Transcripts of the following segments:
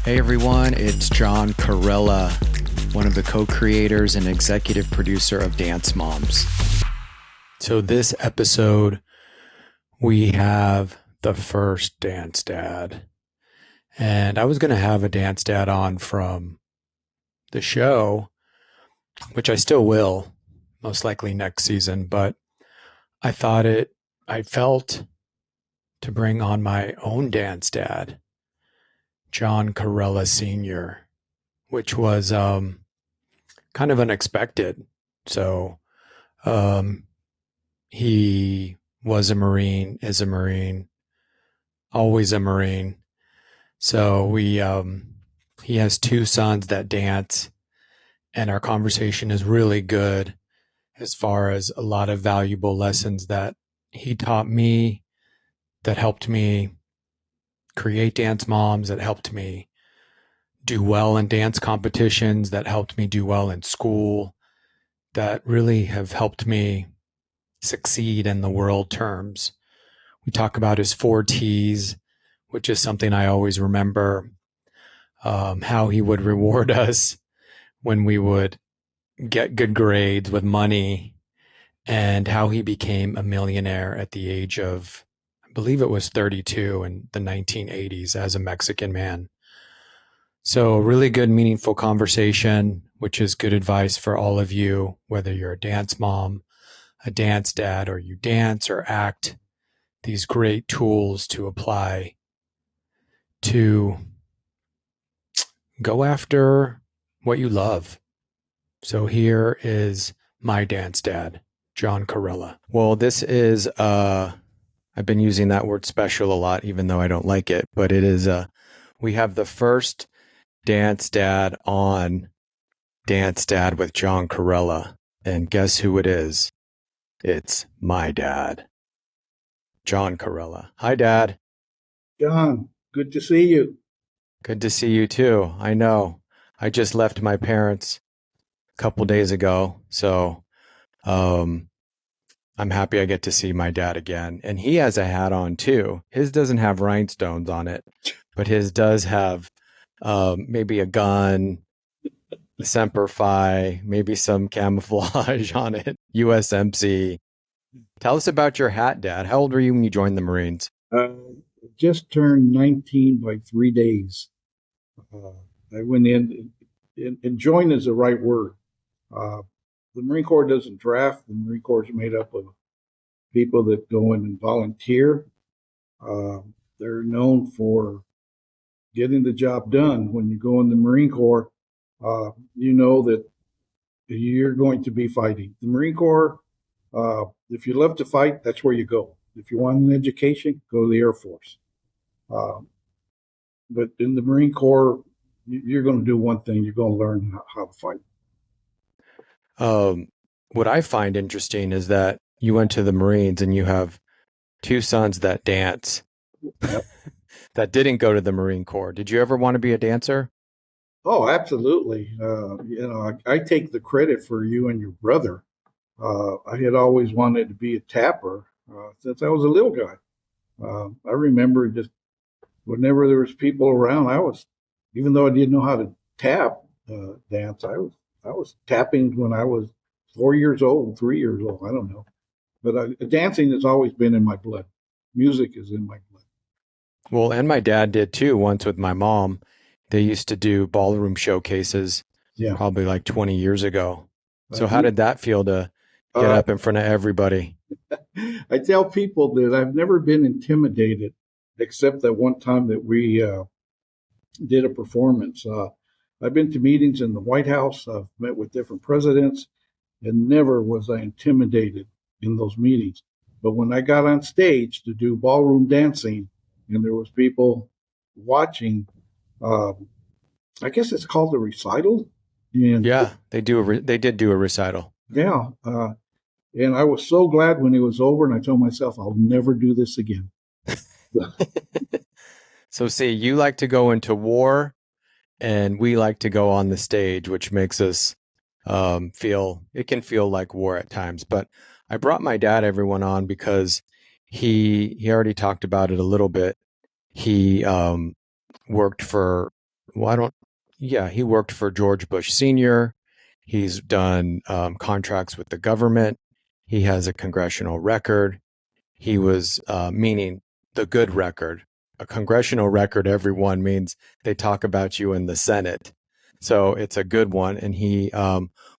Hey everyone, it's John Corella, one of the co-creators and executive producer of Dance Moms. So this episode, we have the first dance dad. And I was going to have a dance dad on from the show, which I still will, most likely next season, but I felt to bring on my own dance dad, John Corella Sr., which was kind of unexpected. So he was a Marine, is a Marine, always a Marine. So he has two sons that dance, and our conversation is really good as far as a lot of valuable lessons that he taught me that helped me create Dance Moms, that helped me do well in dance competitions, that helped me do well in school, that really have helped me succeed in the world terms. We talk about his 4Ts, which is something I always remember, how he would reward us when we would get good grades with money, and how he became a millionaire at the age of, I believe it was 32 in the 1980s as a Mexican man. So really good, meaningful conversation, which is good advice for all of you, whether you're a dance mom, a dance dad, or you dance or act. These great tools to apply to go after what you love. So here is my dance dad, John Corella. Well, this is, I've been using that word special a lot, even though I don't like it, but it is, we have the first dance dad on Dance Dad with John Corella. And guess who it is? It's my dad, John Corella. Hi, Dad. John, good to see you. Good to see you too. I know. I just left my parents a couple days ago, so I'm happy I get to see my dad again. And he has a hat on too. His doesn't have rhinestones on it, but his does have maybe a gun, Semper Fi, maybe some camouflage on it, USMC. Tell us about your hat, Dad. How old were you when you joined the Marines? Just turned 19 by 3 days. I went in, and join is the right word. The Marine Corps doesn't draft. The Marine Corps is made up of people that go in and volunteer. They're known for getting the job done. When you go in the Marine Corps, you know that you're going to be fighting. The Marine Corps, if you love to fight, that's where you go. If you want an education, go to the Air Force. But in the Marine Corps, you're going to do one thing. You're going to learn how to fight. What I find interesting is that you went to the Marines and you have two sons that dance. Yep. That didn't go to the Marine Corps. Did you ever want to be a dancer? Oh, absolutely. I take the credit for you and your brother. I had always wanted to be a tapper since I was a little guy. I remember just whenever there was people around, even though I didn't know how to tap dance, I was tapping when I was 4 years old, 3 years old. I don't know, but dancing has always been in my blood. Music is in my blood. Well, and my dad did too. Once with my mom, they used to do ballroom showcases. Yeah, probably like 20 years ago. So how did that feel to get up in front of everybody? I tell people that I've never been intimidated, except that one time that we did a performance. I've been to meetings in the White House. I've met with different presidents, and never was I intimidated in those meetings. But when I got on stage to do ballroom dancing, and there was people watching, I guess it's called a recital. And yeah, they did do a recital. Yeah. And I was so glad when it was over, and I told myself, I'll never do this again. So see, you like to go into war, and we like to go on the stage, which makes us it can feel like war at times. But I brought my dad, everyone, on because he already talked about it a little bit. He worked for Well, I don't. Yeah, he worked for George Bush Sr. He's done contracts with the government. He has a congressional record. He was meaning the good record. A congressional record, everyone means they talk about you in the Senate. So it's a good one. And he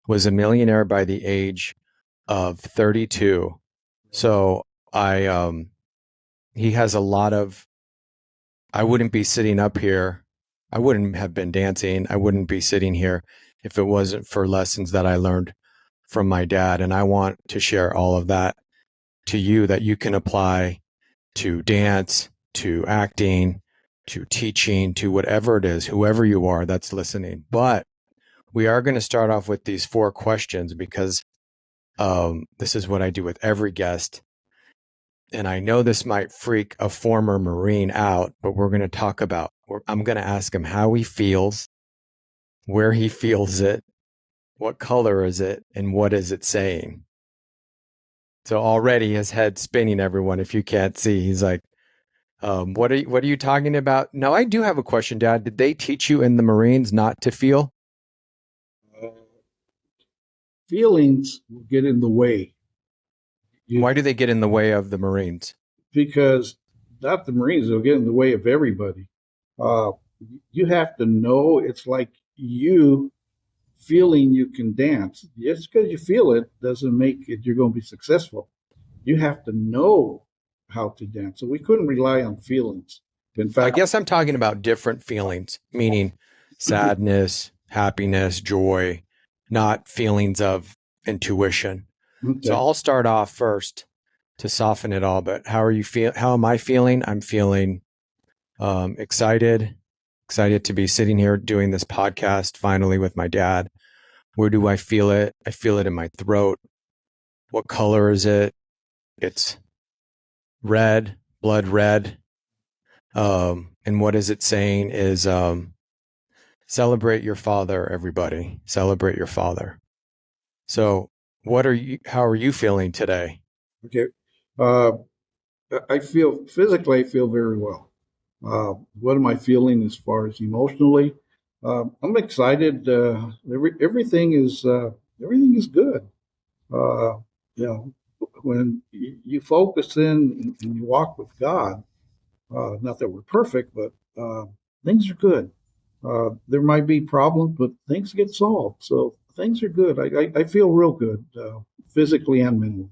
was a millionaire by the age of 32. So I he has a lot of. I wouldn't be sitting up here. I wouldn't have been dancing. I wouldn't be sitting here if it wasn't for lessons that I learned from my dad. And I want to share all of that to you that you can apply to dance, to acting, to teaching, to whatever it is, whoever you are that's listening. But we are going to start off with these 4 questions because this is what I do with every guest. And I know this might freak a former Marine out, but we're going to talk about, I'm going to ask him how he feels, where he feels it, what color is it, and what is it saying. So already his head's spinning, everyone, if you can't see. He's like, what are you talking about? Now, I do have a question, Dad. Did they teach you in the Marines not to feel? Uh, Feelings will get in the way. Why do they get in the way of the Marines? Because not the Marines, they'll get in the way of everybody. Uh, you have to know it's like you feeling you can dance. Just because you feel it doesn't make it you're going to be successful. You have to know how to dance. So we couldn't rely on feelings. In I fact, guess I'm talking about different feelings, meaning sadness, happiness, joy, not feelings of intuition. So okay. I'll start off first to soften it all. But how are you feel? How am I feeling? I'm feeling excited to be sitting here doing this podcast finally with my dad. Where do I feel it? I feel it in my throat. What color is it? It's red, blood red. And what is it saying is celebrate your father, everybody. Celebrate your father. So how are you feeling today? Okay. Uh, I feel physically, I feel very well. What am I feeling as far as emotionally? I'm excited. Everything is good. Uh, you know, when you focus in and you walk with God, not that we're perfect, but things are good. There might be problems, but things get solved. So things are good. I feel real good, physically and mentally.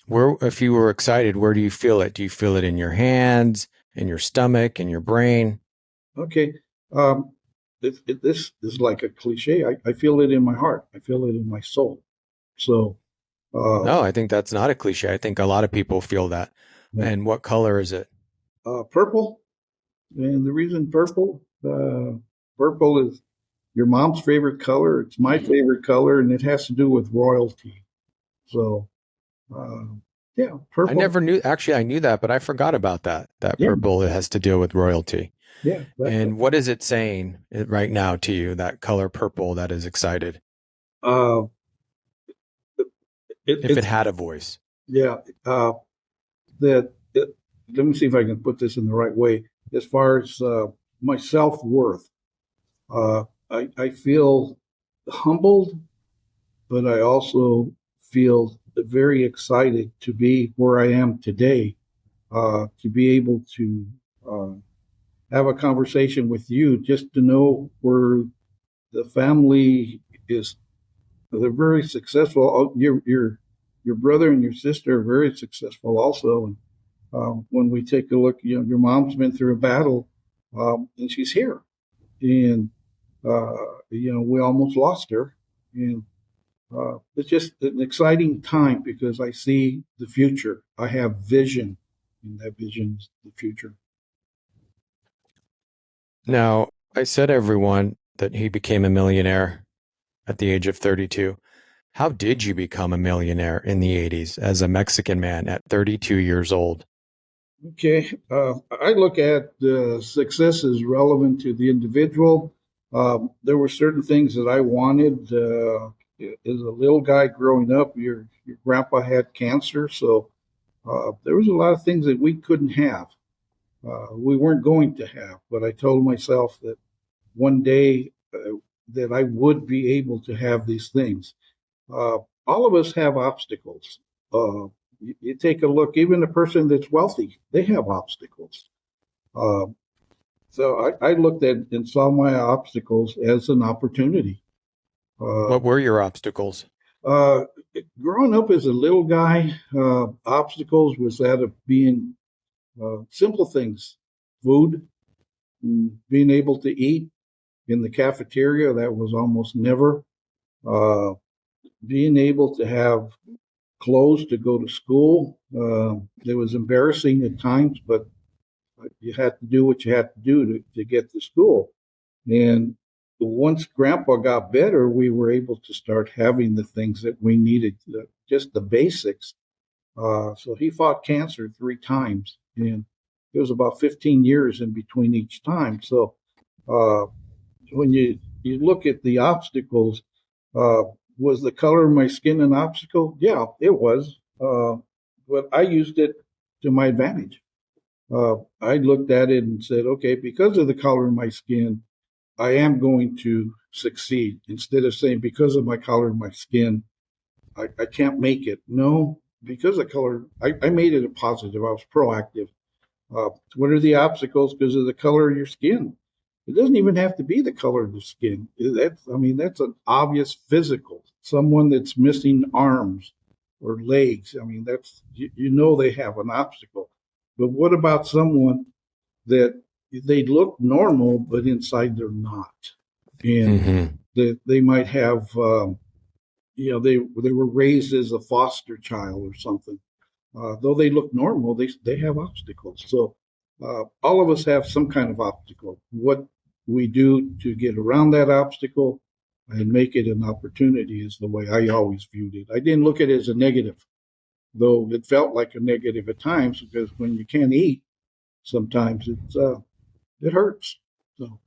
Where, if you were excited, where do you feel it? Do you feel it in your hands, in your stomach, in your brain? Okay. Um, this is like a cliche. I feel it in my heart. I feel it in my soul. So, uh, No, I think that's not a cliche. I think a lot of people feel that. And what color is it? purple. And the reason purple is your mom's favorite color. It's my favorite color, and it has to do with royalty. So, uh, yeah, I purple. never knew, actually, I knew that, but I forgot about that. That Yeah, purple, it has to deal with royalty. yeah. And what is it saying right now to you, that color purple that is excited? Uh, If it it's had a voice. yeah. That it, Let me see if I can put this in the right way. As far as my self worth, I feel humbled, but I also feel very excited to be where I am today, to be able to uh, have a conversation with you, just to know where the family is. They're very successful. Your brother and your sister are very successful also. And when we take a look, your mom's been through a battle, and she's here. And we almost lost her. And it's just an exciting time because I see the future. I have vision, and that vision is the future. Now, I said everyone that he became a millionaire at the age of 32. How did you become a millionaire in the 80s as a Mexican man at 32 years old? Okay, I look at success as relevant to the individual. There were certain things that I wanted as a little guy growing up. Your grandpa had cancer, so there was a lot of things that we couldn't have. We weren't going to have, but I told myself that one day that I would be able to have these things. All of us have obstacles. You take a look, even a person that's wealthy, they have obstacles. Uh, so I looked at and saw my obstacles as an opportunity. Uh, What were your obstacles? uh, Growing up as a little guy, obstacles was that of being simple things, food, being able to eat in the cafeteria. That was almost never. Uh, Being able to have clothes to go to school. It was embarrassing at times, but you had to do what you had to do to get to school. And once Grandpa got better, we were able to start having the things that we needed, just the basics. So he fought cancer 3 times, and it was about 15 years in between each time. So uh, when you look at the obstacles, uh, was the color of my skin an obstacle? Yeah, it was. But I used it to my advantage. I looked at it and said, okay, because of the color of my skin, I am going to succeed. Instead of saying, because of my color of my skin, I can't make it. No, because of color, I made it a positive. I was proactive. What are the obstacles because of the color of your skin? It doesn't even have to be the color of the skin. That's an obvious physical. Someone that's missing arms or legs. You know they have an obstacle. But what about someone that they look normal, but inside they're not, and Mm-hmm. that they might have, they were raised as a foster child or something. Though they look normal, they have obstacles. So all of us have some kind of obstacle. What we do to get around that obstacle and make it an opportunity is the way I always viewed it. I didn't look at it as a negative, though it felt like a negative at times because when you can't eat, sometimes it hurts. So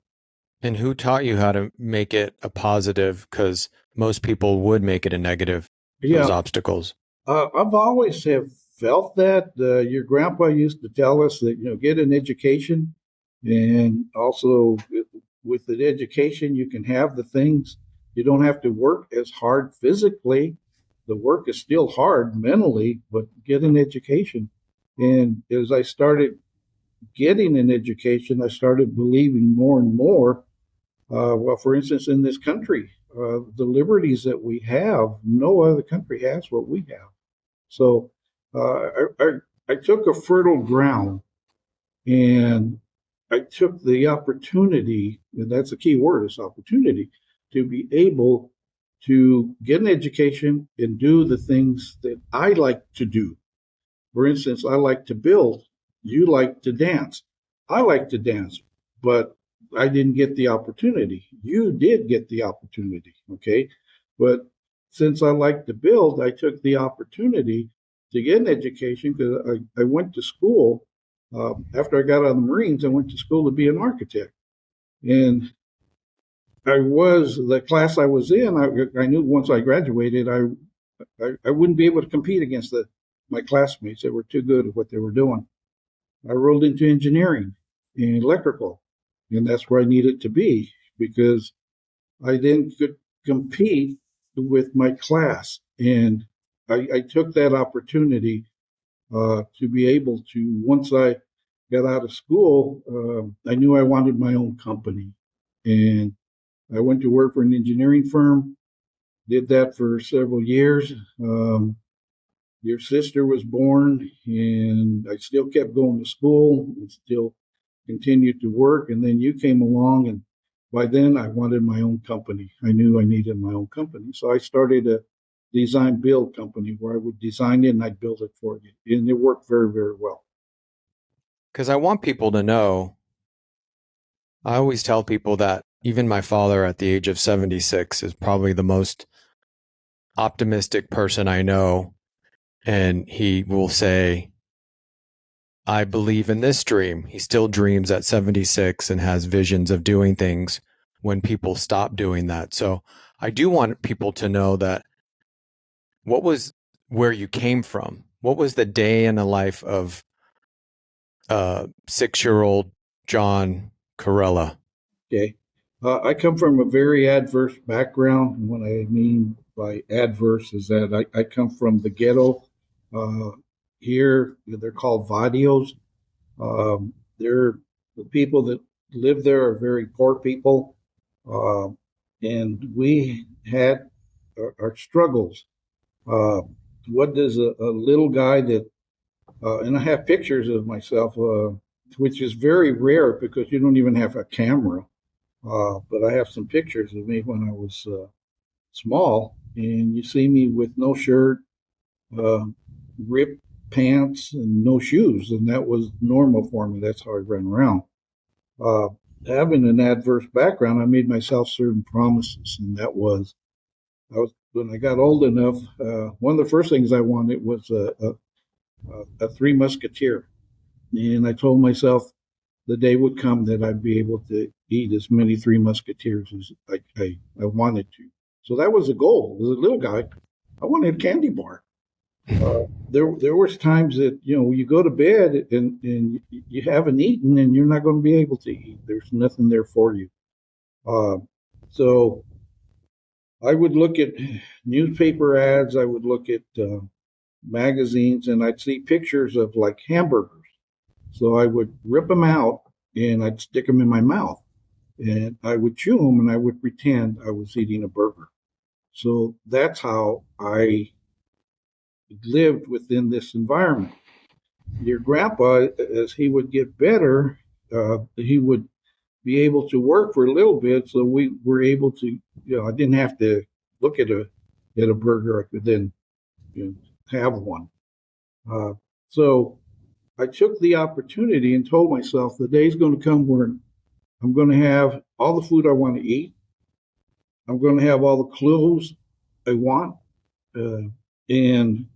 And who taught you how to make it a positive? Because most people would make it a negative, those yeah, obstacles. I've always have felt that. Your grandpa used to tell us that get an education, and also with an education you can have the things. You don't have to work as hard physically. The work is still hard mentally, but get an education. And as I started getting an education, I started believing more and more. Well, for instance, in this country, the liberties that we have, no other country has what we have. So I took a fertile ground and I took the opportunity, and that's the key word is opportunity, to be able to get an education and do the things that I like to do. For instance, I like to build. You like to dance. I like to dance, but I didn't get the opportunity. You did get the opportunity. Okay. But since I like to build, I took the opportunity to get an education because I went to school. After I got out of the Marines, I went to school to be an architect. And the class I was in, I knew once I graduated, I wouldn't be able to compete against my classmates that were too good at what they were doing. I rolled into engineering and electrical, and that's where I needed to be because I then could compete with my class. And I took that opportunity to be able to, once I got out of school, I knew I wanted my own company. And I went to work for an engineering firm, did that for several years. Your sister was born, and I still kept going to school and still continued to work. And then you came along, and by then I wanted my own company. I knew I needed my own company. So I started a design build company where I would design it and I'd build it for you. And it worked very, very well. Because I want people to know, I always tell people that even my father at the age of 76 is probably the most optimistic person I know. And he will say, I believe in this dream. He still dreams at 76 and has visions of doing things when people stop doing that. So I do want people to know that what was where you came from? What was the day in the life of 6-year-old John Corella? Okay. I come from a very adverse background. And what I mean by adverse is that I come from the ghetto. Uh, Here, they're called barrios. They're the people that live there are very poor people, uh, and we had our struggles. Uh, what does a little guy that and I have pictures of myself, which is very rare because you don't even have a camera. But I have some pictures of me when I was small, and you see me with no shirt, uh, ripped pants, and no shoes, and that was normal for me. That's how I ran around. Uh, Having an adverse background, I made myself certain promises, and that was I was when I got old enough. One of the first things I wanted was a Three Musketeer, and I told myself the day would come that I'd be able to eat as many Three Musketeers as I wanted to. So that was the goal. As a little guy, I wanted a candy bar. There was times that you go to bed and you haven't eaten and you're not going to be able to eat. There's nothing there for you. Uh, so I would look at newspaper ads. I would look at magazines, and I'd see pictures of like hamburgers. So I would rip them out and I'd stick them in my mouth and I would chew them and I would pretend I was eating a burger. So that's how I lived within this environment. Your grandpa, as he would get better, he would be able to work for a little bit. So we were able to, I didn't have to look at a burger. I could then have one. Uh, so I took the opportunity and told myself the day's going to come where I'm going to have all the food I want to eat. I'm going to have all the clothes I want. And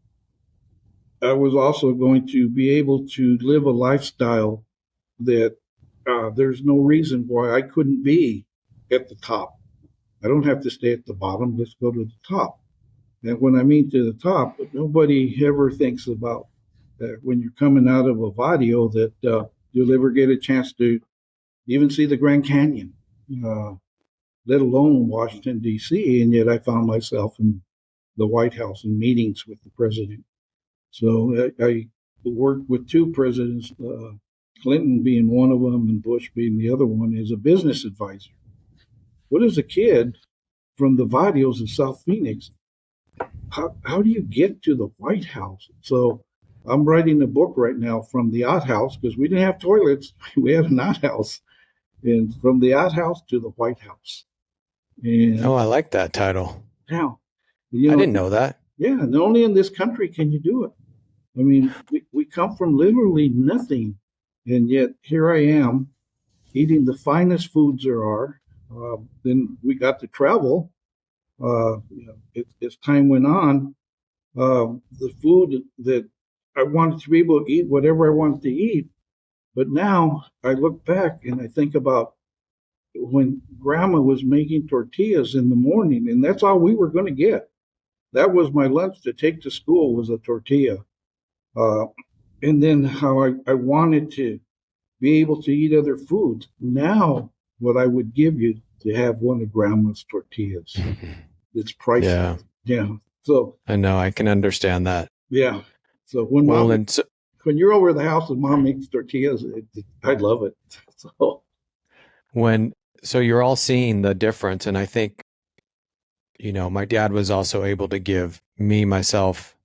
I was also going to be able to live a lifestyle that there's no reason why I couldn't be at the top. I don't have to stay at the bottom. Let's go to the top. And when I mean to the top, nobody ever thinks about that when you're coming out of a barrio that you'll ever get a chance to even see the Grand Canyon, uh, let alone Washington, D.C. And yet I found myself in the White House in meetings with the president. So I worked with two presidents, Clinton being one of them and Bush being the other one, as a business advisor. What is a kid from the barrios in South Phoenix? How do you get to the White House? So I'm writing a book right now from the outhouse because we didn't have toilets. We had an outhouse. And from the outhouse to the White House. Oh, And I like that title. now, I didn't know that. yeah, and only in this country can you do it. I mean, we come from literally nothing, and yet here I am eating the finest foods there are. Then we got to travel. As time went on, the food that I wanted to be able to eat, whatever I wanted to eat. But now I look back and I think about when grandma was making tortillas in the morning, and that's all we were going to get. That was my lunch to take to school was a tortilla. Uh, and then how I wanted to be able to eat other foods. Now, what I would give you to have one of grandma's tortillas. It's priceless. Yeah. Yeah. So I know. I can understand that. yeah. So when Well, mom, and so, when you're over at the house and mom makes tortillas, I love it. So when, so you're all seeing the difference. And I think, my dad was also able to give me, myself,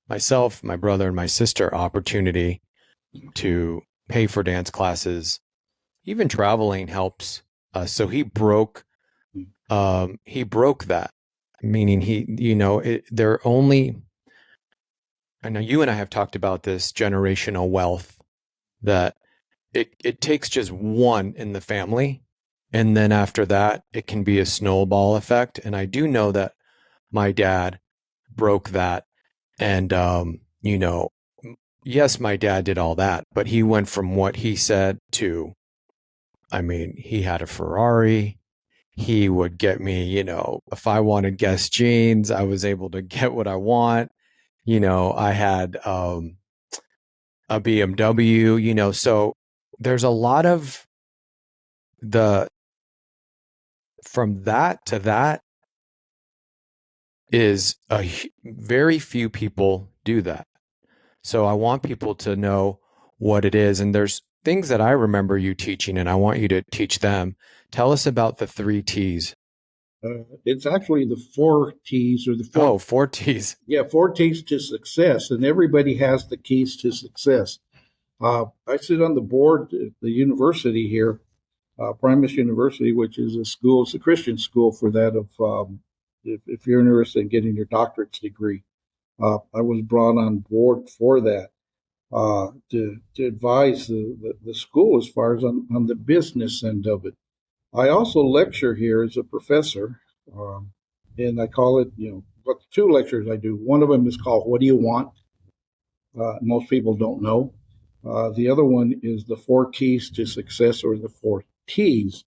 my brother, and my sister opportunity to pay for dance classes. Even traveling helps. So he broke that, meaning they're only, I know you and I have talked about this generational wealth that it takes just one in the family. And then after that, it can be a snowball effect. And I do know that my dad broke that. And, yes, my dad did all that, but he went from what he said to, I mean, he had a Ferrari. He would get me, if I wanted Guess jeans, I was able to get what I want. I had a BMW, so there's a lot of the from that to that is very few people do that. So I want people to know what it is. And there's things that I remember you teaching, and I want you to teach them. Tell us about the 3 T's. It's actually the 4 T's or the four. Oh, 4 T's. Yeah, 4 T's to success, and everybody has the keys to success. I sit on the board at the university here, Primus University, which is a school, it's a Christian school for that of, if you're interested in getting your doctorate's degree. I was brought on board for that to advise the school as far as on the business end of it. I also lecture here as a professor, um, and I call it, but 2 lectures I do. One of them is called "What Do You Want?" Most people don't know. The other one is the 4 keys to success, or the 4 T's.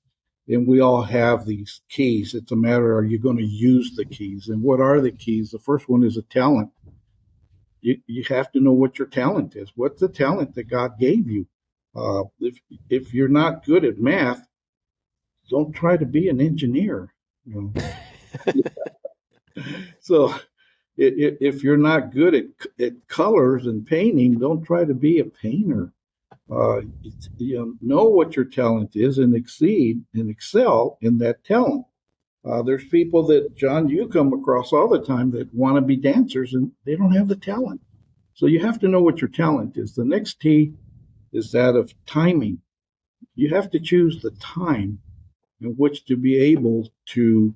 And we all have these keys. It's a matter, are you going to use the keys? And what are the keys? The first one is a talent. You have to know what your talent is. What's the talent that God gave you? If you're not good at math, don't try to be an engineer. You know? So if you're not good at colors and painting, don't try to be a painter. Know what your talent is and exceed and excel in that talent. There's people that, John, you come across all the time that want to be dancers and they don't have the talent. So you have to know what your talent is. The next T is that of timing. You have to choose the time in which to be able to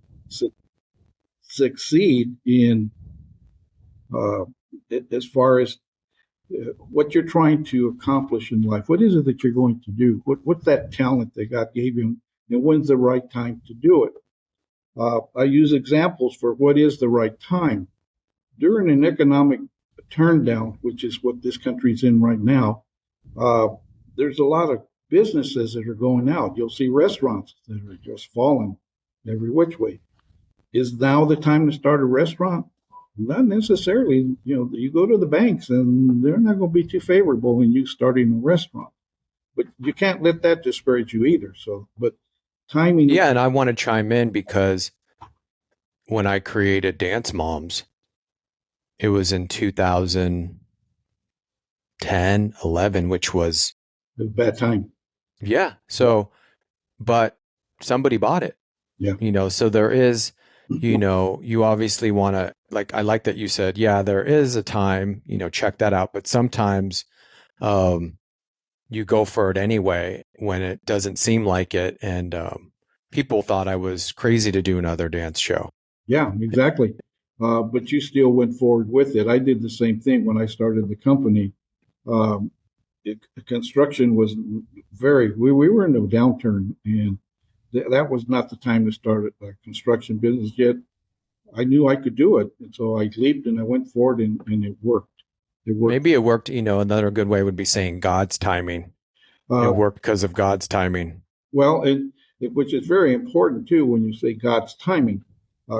succeed in, uh, as far as what you're trying to accomplish in life. What is it that you're going to do? What's that talent that God gave you, and when's the right time to do it? I use examples for what is the right time. During an economic turndown, which is what this country's in right now, uh, there's a lot of businesses that are going out. You'll see restaurants that are just falling every which way. Is now the time to start a restaurant? Not necessarily. You go to the banks and they're not going to be too favorable in you starting a restaurant. But you can't let that discourage you either. So, but timing. Yeah, and I want to chime in because when I created Dance Moms, it was in 2010, 11, which was, A bad time. yeah. So, but somebody bought it, Yeah. so there is, you obviously want to, like, I like that you said, yeah, there is a time, check that out. But sometimes, you go for it anyway when it doesn't seem like it. And, people thought I was crazy to do another dance show. Yeah, exactly. But you still went forward with it. I did the same thing when I started the company. Um, Construction was we were in a downturn, and that was not the time to start a construction business yet. I knew I could do it, and so I leaped and I went forward, and it worked. It worked. Maybe it worked. Another good way would be saying God's timing. It Uh, worked because of God's timing. well, which is very important too when you say God's timing.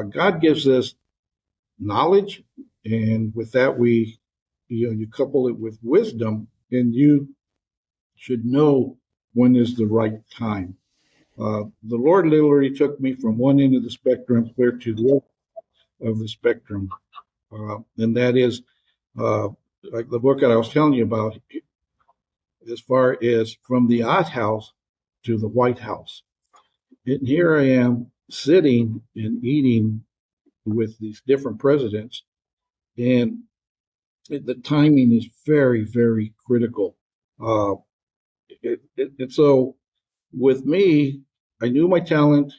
God gives us knowledge, and with that you couple it with wisdom, and you should know when is the right time. The Lord literally took me from one end of the spectrum clear to the other of the spectrum, and that is, uh, like the book that I was telling you about, as far as from the outhouse to the White House. And here I am sitting and eating with these different presidents, and the timing is very, very critical. Uh, and so with me, I knew my talent,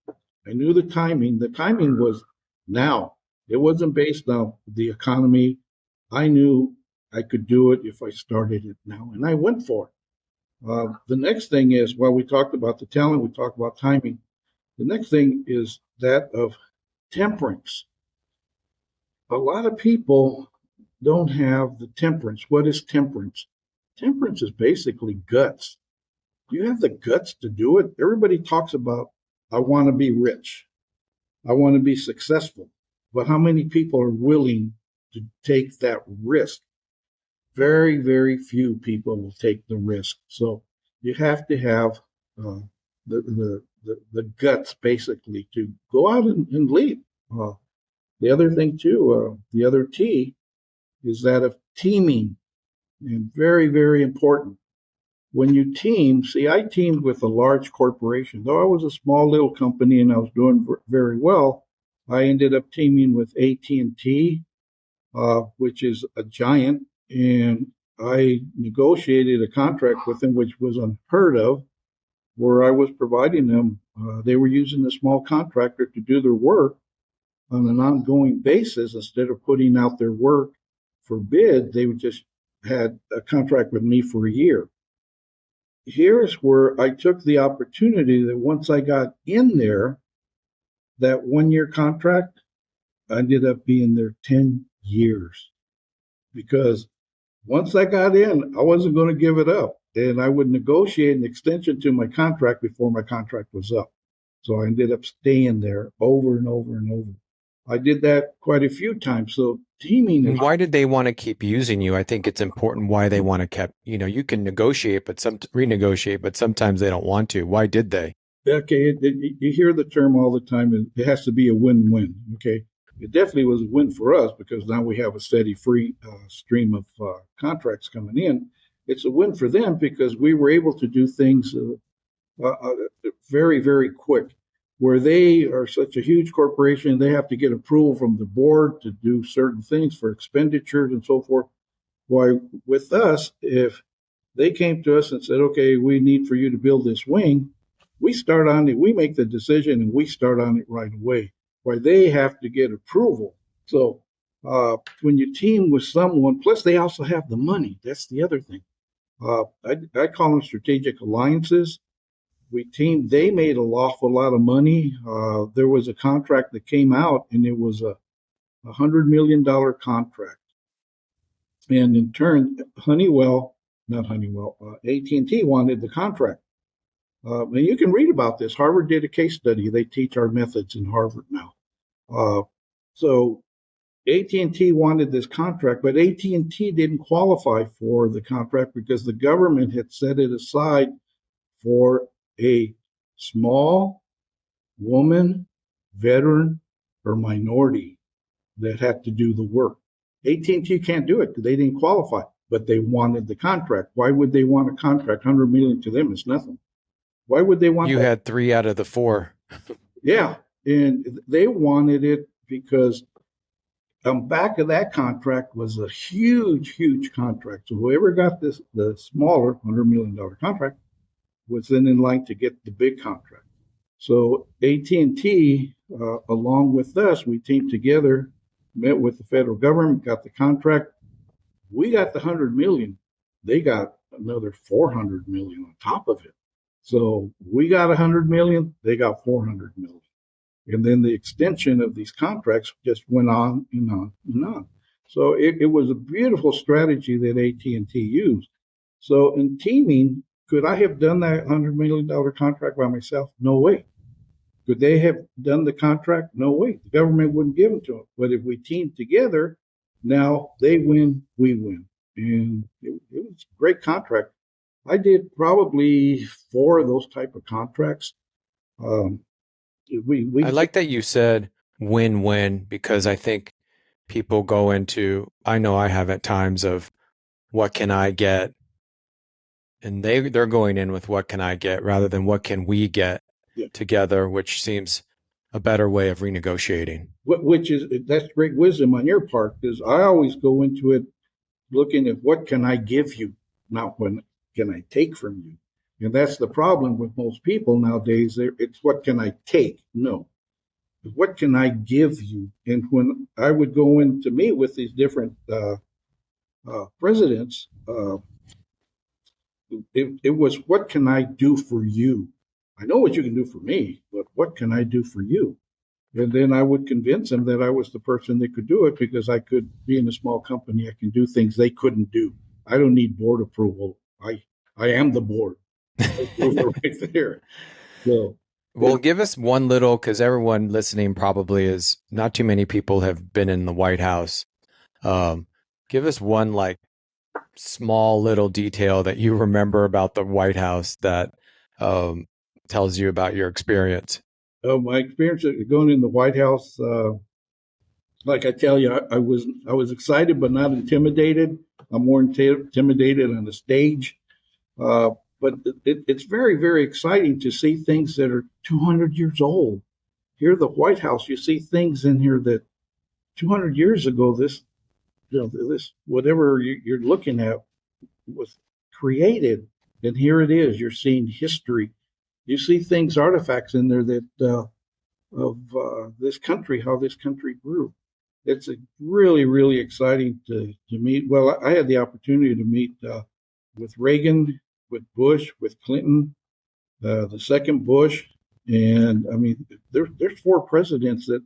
I knew the timing. The timing was now. It wasn't based on the economy. I knew I could do it if I started it now, and I went for it. The next thing is, while we talked about the talent, we talked about timing. The next thing is that of temperance. A lot of people don't have the temperance. What is temperance? Temperance is basically guts. You have the guts to do it. Everybody talks about, I want to be rich. I want to be successful. But how many people are willing to take that risk? Very, very few people will take the risk. So you have to have the the guts basically to go out and lead. The other thing too, the other T is that of teaming, and very, very important. When you team, see, I teamed with a large corporation. Though I was a small little company and I was doing very well, I ended up teaming with AT&T, which is a giant, and I negotiated a contract with them, which was unheard of, where I was providing them. They were using a small contractor to do their work on an ongoing basis instead of putting out their work for bid. They would just had a contract with me for a year. Here's where I took the opportunity that once I got in there, that 1 year contract, I ended up being there 10 years because once I got in, I wasn't going to give it up. And I would negotiate an extension to my contract before my contract was up. So I ended up staying there over and over and over. I did that quite a few times. So teaming And is why did they want to keep using you? I think it's important why they want to keep, you can negotiate, but renegotiate, but sometimes they don't want to. Why did they? okay. You hear the term all the time. It has to be a win-win. Okay. It definitely was a win for us because now we have a steady free stream of contracts coming in. It's a win for them because we were able to do things very, very quick. Where they are such a huge corporation, they have to get approval from the board to do certain things for expenditures and so forth. Why, with us, if they came to us and said, okay, we need for you to build this wing, we start on it, we make the decision and we start on it right away. Why, they have to get approval. So when you team with someone, plus they also have the money. That's the other thing. I call them strategic alliances. We teamed. They made an awful lot of money. There was a contract that came out, and it was a $100 million contract. And in turn, AT&T wanted the contract. And you can read about this. Harvard did a case study. They teach our methods in Harvard now. So AT&T wanted this contract, but AT&T didn't qualify for the contract because the government had set it aside for a small woman, veteran, or minority that had to do the work. AT&T can't do it because they didn't qualify, but they wanted the contract. Why would they want a contract? 100 million to them is nothing. Why would they want You that? had 3 out of the 4. Yeah, and they wanted it because on back of that contract was a huge, huge contract. So whoever got the smaller $100 million contract, was then in line to get the big contract. So AT&T, along with us, we teamed together, met with the federal government, got the contract. We got the 100 million. They got another 400 million on top of it. So we got 100 million. They got 400 million. And then the extension of these contracts just went on and on and on. So it was a beautiful strategy that AT&T used. So in teaming, could I have done that $100 million contract by myself? No way. Could they have done the contract? No way. The government wouldn't give it to them. But if we teamed together, now they win, we win. And it was a great contract. I did probably 4 of those type of contracts. I like that you said win-win because I think people go into, I know I have at times of what can I get? And they're going in with what can I get rather than what can we get together, which seems a better way of renegotiating. That's great wisdom on your part because I always go into it looking at what can I give you, not what can I take from you. And that's the problem with most people nowadays. It's what can I take? No. What can I give you? And when I would go in to meet with these different presidents, it was what can I do for you? I know what you can do for me, but what can I do for you? And then I would convince them that I was the person that could do it because I could be in a small company. I can do things they couldn't do. I don't need board approval. I am the board. Right there. So, Well, give us one little, because everyone listening probably is not too many people have been in the White House. Give us one like small little detail that you remember about the White House that tells you about your experience. My experience going in the White House, like I tell you, I was excited but not intimidated. I'm more intimidated on the stage, but it's very very exciting to see things that are 200 years old. Here, at the White House, you see things in here that 200 years ago, this whatever you're looking at was created, and here it is. You're seeing history. You see things, artifacts in there that of this country, how this country grew. It's a really, really exciting to meet. Well, I had the opportunity to meet with Reagan, with Bush, with Clinton, the second Bush, and I mean, there's four presidents that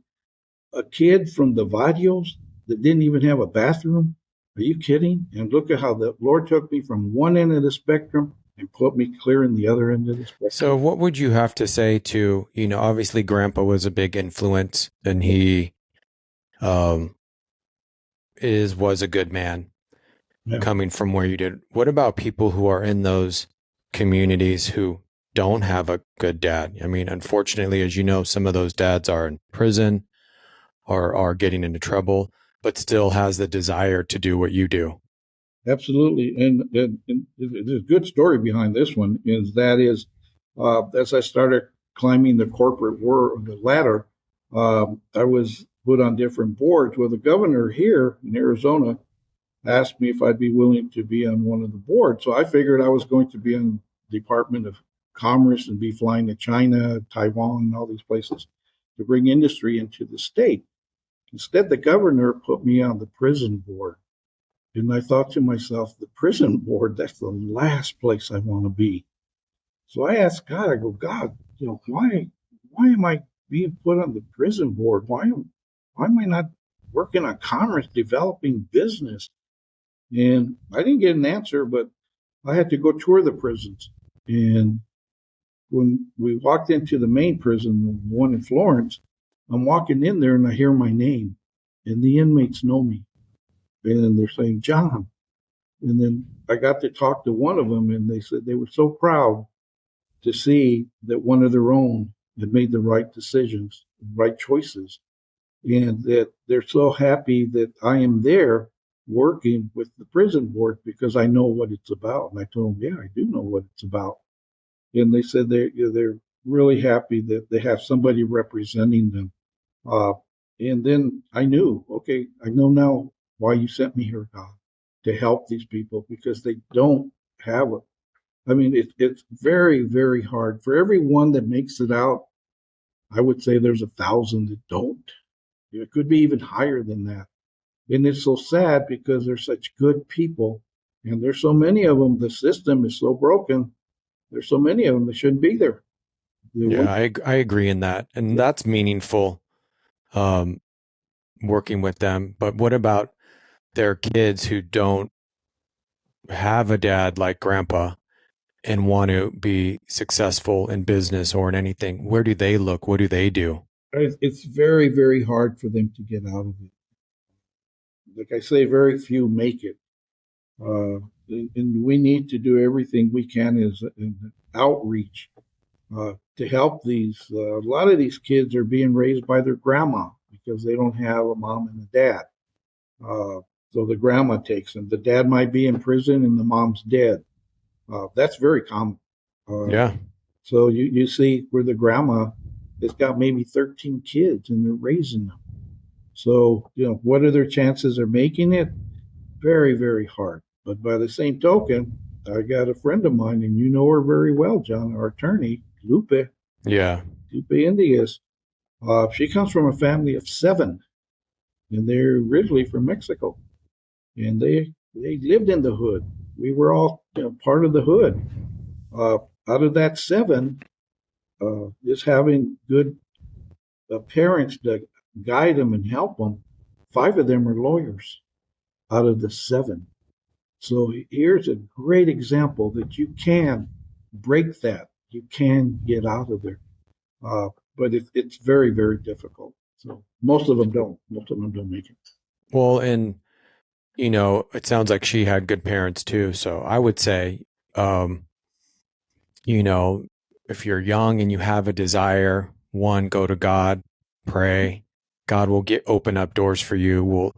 a kid from the barrios that didn't even have a bathroom. Are you kidding? And look at how the Lord took me from one end of the spectrum and put me clear in the other end of the spectrum. So, what would you have to say to, obviously Grandpa was a big influence and he um, was a good man Yeah, coming from where you did. What about people who are in those communities who don't have a good dad? I mean, unfortunately, as you know, some of those dads are in prison or are getting into trouble, but still has the desire to do what you do. absolutely. And there's a good story behind this one. As I started climbing the corporate the ladder, I was put on different boards. Well, the governor here in Arizona asked me if I'd be willing to be on one of the boards. So I figured I was going to be on the Department of Commerce and be flying to China, Taiwan, and all these places to bring industry into the state. Instead, the governor put me on the prison board. And I thought to myself, the prison board, that's the last place I want to be. So I asked God, I go, God, why am I being put on the prison board? Why am I not working on commerce, developing business? And I didn't get an answer, but I had to go tour the prisons. And when we walked into the main prison, the one in Florence, I'm walking in there and I hear my name, and the inmates know me. And they're saying, John. And then I got to talk to one of them, and they said they were so proud to see that one of their own had made the right decisions, right choices, and that they're so happy that I am there working with the prison board because I know what it's about. And I told them, yeah, I do know what it's about. And they said they're really happy that they have somebody representing them. Uh, and then I knew, okay, I know now why you sent me here, God, to help these people because they don't have it. I mean, it's very, very hard. For every one that makes it out, I would say there's 1,000 that don't. It could be even higher than that. And it's so sad because they're such good people. And there's so many of them. The system is so broken. There's so many of them that shouldn't be there. Yeah, I agree in that. And that's meaningful, um, working with them. But what about their kids who don't have a dad like Grandpa and want to be successful in business or in anything? Where do they look? What do they do? It's very, very hard for them to get out of it. Like I say, very few make it. And we need to do everything we can as an outreach to help these. A lot of these kids are being raised by their grandma because they don't have a mom and a dad. Uh, so the grandma takes them. The dad might be in prison and the mom's dead. That's very common. Uh, Yeah. so you see where the grandma has got maybe 13 kids and they're raising them. So, what are their chances of making it? Very, very hard. But by the same token, I got a friend of mine, and you know her very well, John, our attorney, Yeah. Lupe Indias. She comes from a family of seven, and they're originally from Mexico. And they lived in the hood. We were all part of the hood. Uh, Out of that seven, just having good parents to guide them and help them, five of them are lawyers out of the seven. So here's a great example that you can break that. You can get out of there. But it's very, very difficult. So most of them don't. Most of them don't make it. Well, and it sounds like she had good parents too. So I would say, um, you know, if you're young and you have a desire, one, go to God, pray. God will open up doors for you. Will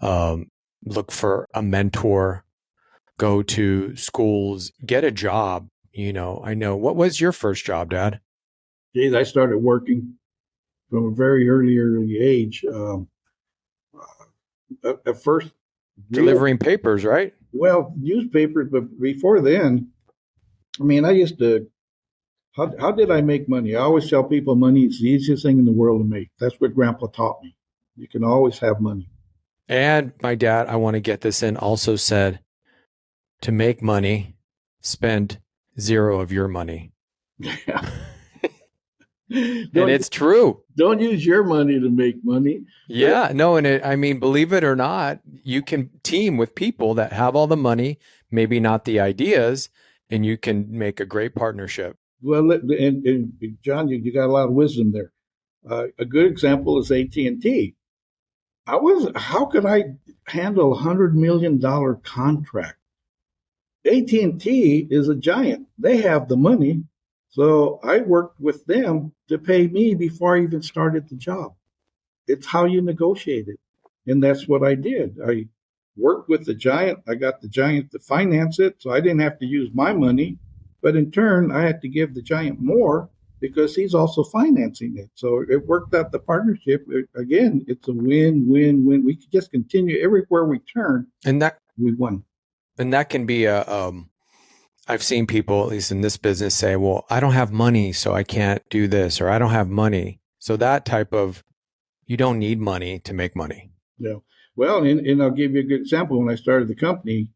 um, look for a mentor, go to schools, get a job. I know. What was your first job, Dad? Geez, I started working from a very early age. At first, real Delivering papers, right? well newspapers, but before then, I mean, I used to. How did I make money? I always tell people money is the easiest thing in the world to make. That's what Grandpa taught me. You can always have money. And my dad, I want to get this in, also said to make money, spend zero of your money. And it's true. Don't use your money to make money. Yeah, no, and I mean, believe it or not, you can team with people that have all the money, maybe not the ideas, and you can make a great partnership. Well, and John, you got a lot of wisdom there. A good example is AT&T. How could I handle $100 million contract? AT&T is a giant. They have the money. So I worked with them to pay me before I even started the job. It's how you negotiate it. And that's what I did. I worked with the giant. I got the giant to finance it. So I didn't have to use my money. But in turn, I had to give the giant more because he's also financing it. So it worked out the partnership. Again, it's a win, win, win. We could just continue everywhere we turn. And we won. And that can be I've seen people, at least in this business, say, well, I don't have money, so I can't do this, or I don't have money. So that type of, you don't need money to make money. Yeah. Well, and I'll give you a good example. When I started the company,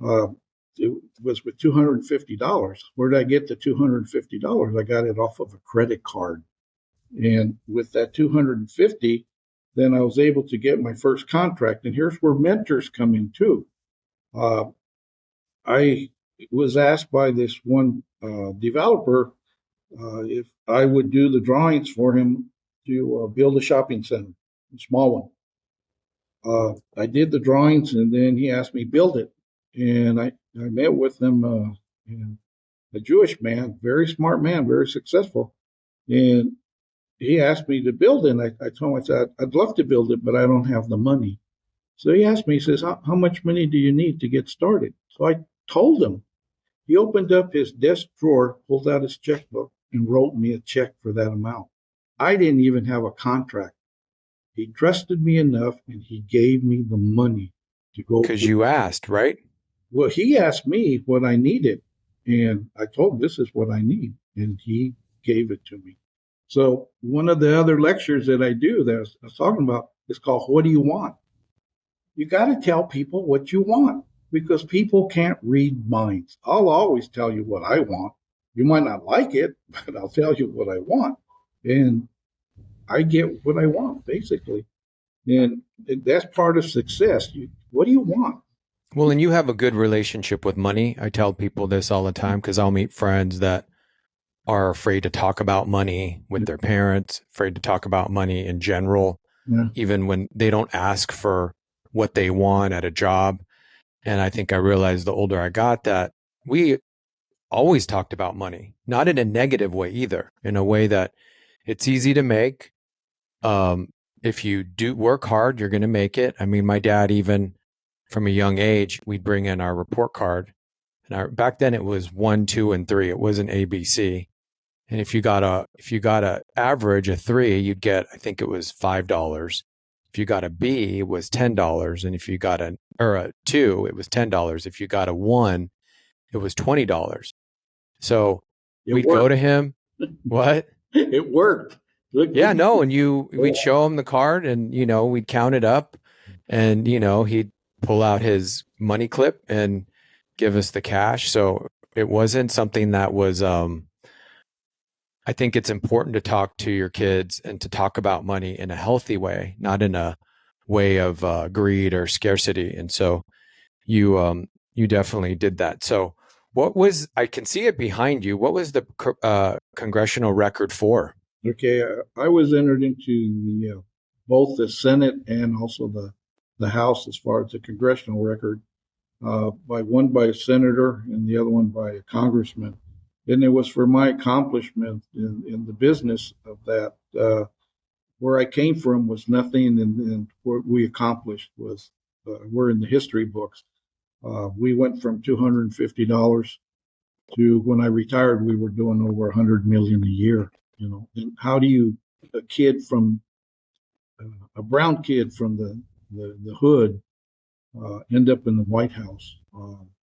it was with $250. Where did I get the $250? I got it off of a credit card. And with that 250, then I was able to get my first contract. And here's where mentors come in too. I was asked by this one developer if I would do the drawings for him to build a shopping center, a small one. I did the drawings, and then he asked me build it. And I met with him, and a Jewish man, very smart man, very successful. And he asked me to build it. And I told him, I said, I'd love to build it, but I don't have the money. So he asked me, he says, how much money do you need to get started? So I told him. He opened up his desk drawer, pulled out his checkbook, and wrote me a check for that amount. I didn't even have a contract. He trusted me enough, and he gave me the money to go. Because you asked, right? Well, he asked me what I needed, and I told him this is what I need, and he gave it to me. So one of the other lectures that I do that I was talking about is called What Do You Want? You got to tell people what you want because people can't read minds. I'll always tell you what I want. You might not like it, but I'll tell you what I want. And I get what I want, basically. And that's part of success. What do you want? Well, and you have a good relationship with money. I tell people this all the time because I'll meet friends that are afraid to talk about money with their parents, afraid to talk about money in general, even when they don't ask for what they want at a job. And I think I realized the older I got that we always talked about money, not in a negative way either, in a way that it's easy to make. If you do work hard, you're going to make it. I mean, my dad, even from a young age, we'd bring in our report card. And back then it was 1, 2, and 3. It wasn't ABC. And if you got a average, a 3, you'd get, I think it was $5. If you got a B, it was $10. And if you got a 2, it was $10. If you got a 1, it was $20. So we'd go to him. What? It worked. Look, yeah, no. And we'd show him the card and, we'd count it up and, he'd pull out his money clip and give us the cash. So it wasn't something that was, I think it's important to talk to your kids and to talk about money in a healthy way, not in a way of greed or scarcity. And so you definitely did that. So I can see it behind you. What was the congressional record for? Okay. I was entered into both the Senate and also the House as far as the congressional record, by a senator and the other one by a congressman. And it was for my accomplishment in the business of that. Where I came from was nothing, and what we accomplished was we're in the history books. We went from $250 to when I retired, we were doing over 100 million a year. You know, and how do you a kid from a brown kid from the hood end up in the White House?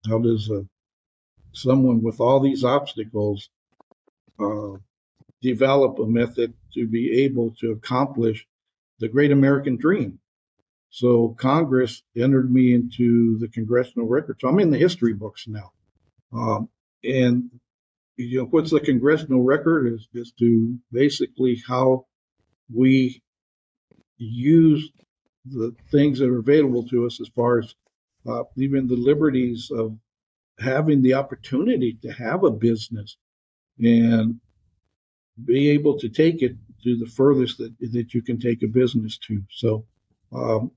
How does someone with all these obstacles uh, develop a method to be able to accomplish the great American dream? So Congress entered me into the Congressional record. So I'm in the history books now. And what's the Congressional record is to basically how we use the things that are available to us as far as even the liberties of having the opportunity to have a business and be able to take it to the furthest that you can take a business to. So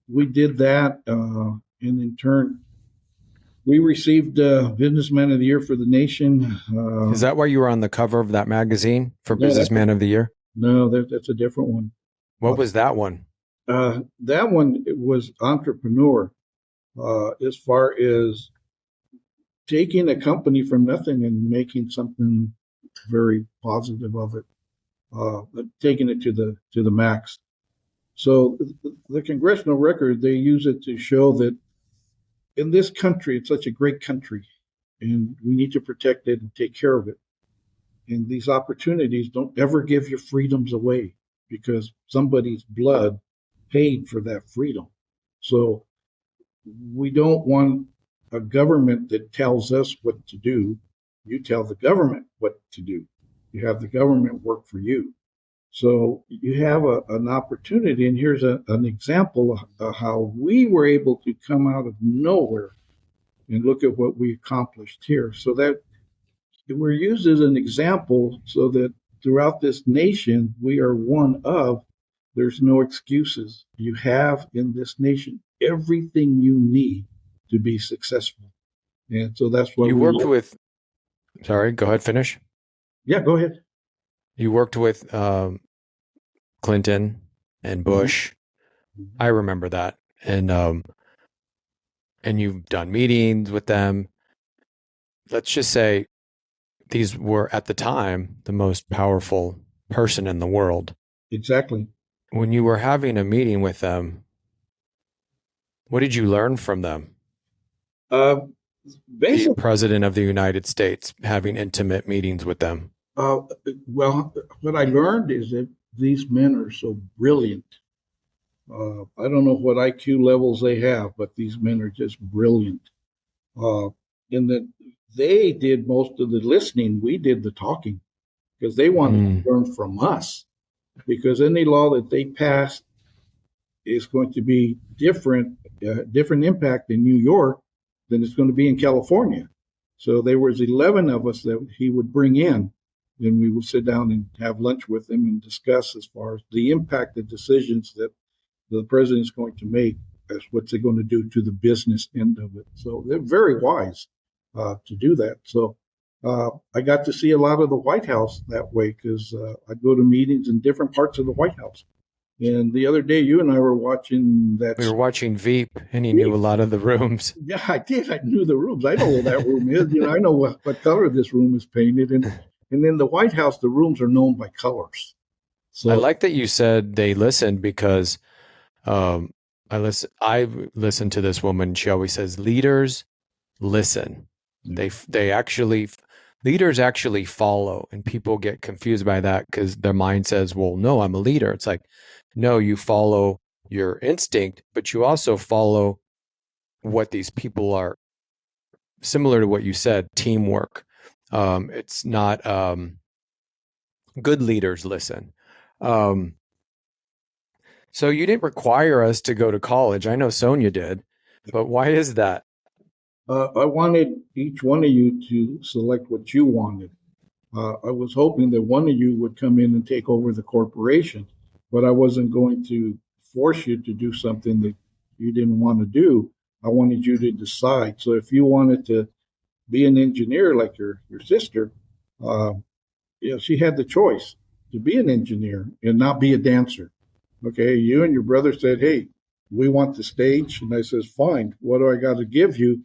we did that, and in turn, we received Businessman of the Year for the nation. Is that why you were on the cover of that magazine for No, Businessman of the Year? no, that's a different one. What was that one? That one it was entrepreneur, as far as taking a company from nothing and making something very positive of it, taking it to the max. So the Congressional record, they use it to show that in this country, it's such a great country, and we need to protect it and take care of it. And these opportunities don't ever give your freedoms away because somebody's blood paid for that freedom. So we don't want a government that tells us what to do. You tell the government what to do. You have the government work for you. So you have an opportunity, and here's an example of how we were able to come out of nowhere and look at what we accomplished here. So that we're used as an example so that throughout this nation, we are one of, there's no excuses. You have in this nation everything you need to be successful. And so that's what you worked with. Sorry, go ahead, finish. Yeah, go ahead. You worked with Clinton and Bush. Mm-hmm. I remember that, and you've done meetings with them. Let's just say these were at the time the most powerful person in the world. Exactly. When you were having a meeting with them, what did you learn from them? Basically, The president of the United States having intimate meetings with them. well, what I learned is that these men are so brilliant. I don't know what IQ levels they have, but these men are just brilliant. Uh, in that they did most of the listening, we did the talking because they wanted to learn from us. Because any law that they pass is going to be different impact in New York than it's going to be in California. So there was 11 of us that he would bring in, and we would sit down and have lunch with him and discuss as far as the impact of decisions that the president is going to make, as what's it going to do to the business end of it. So they're very wise to do that. So I got to see a lot of the White House that way because I go to meetings in different parts of the White House. And the other day, you and I were watching that. We were watching Veep, and he knew a lot of the rooms. Yeah, I did. I knew the rooms. I know where that room is. I know what color this room is painted. And in the White House, the rooms are known by colors. So I like that you said they listened because I listen to this woman. She always says, leaders listen. Leaders actually follow, and people get confused by that because their mind says, well, no, I'm a leader. It's like, no, you follow your instinct, but you also follow what these people are, similar to what you said, teamwork. It's not good leaders listen. So you didn't require us to go to college. I know Sonia did, but why is that? I wanted each one of you to select what you wanted. I was hoping that one of you would come in and take over the corporation, but I wasn't going to force you to do something that you didn't want to do. I wanted you to decide. So if you wanted to be an engineer like your sister, She had the choice to be an engineer and not be a dancer. Okay, you and your brother said, "Hey, we want the stage," and I says, "Fine. What do I got to give you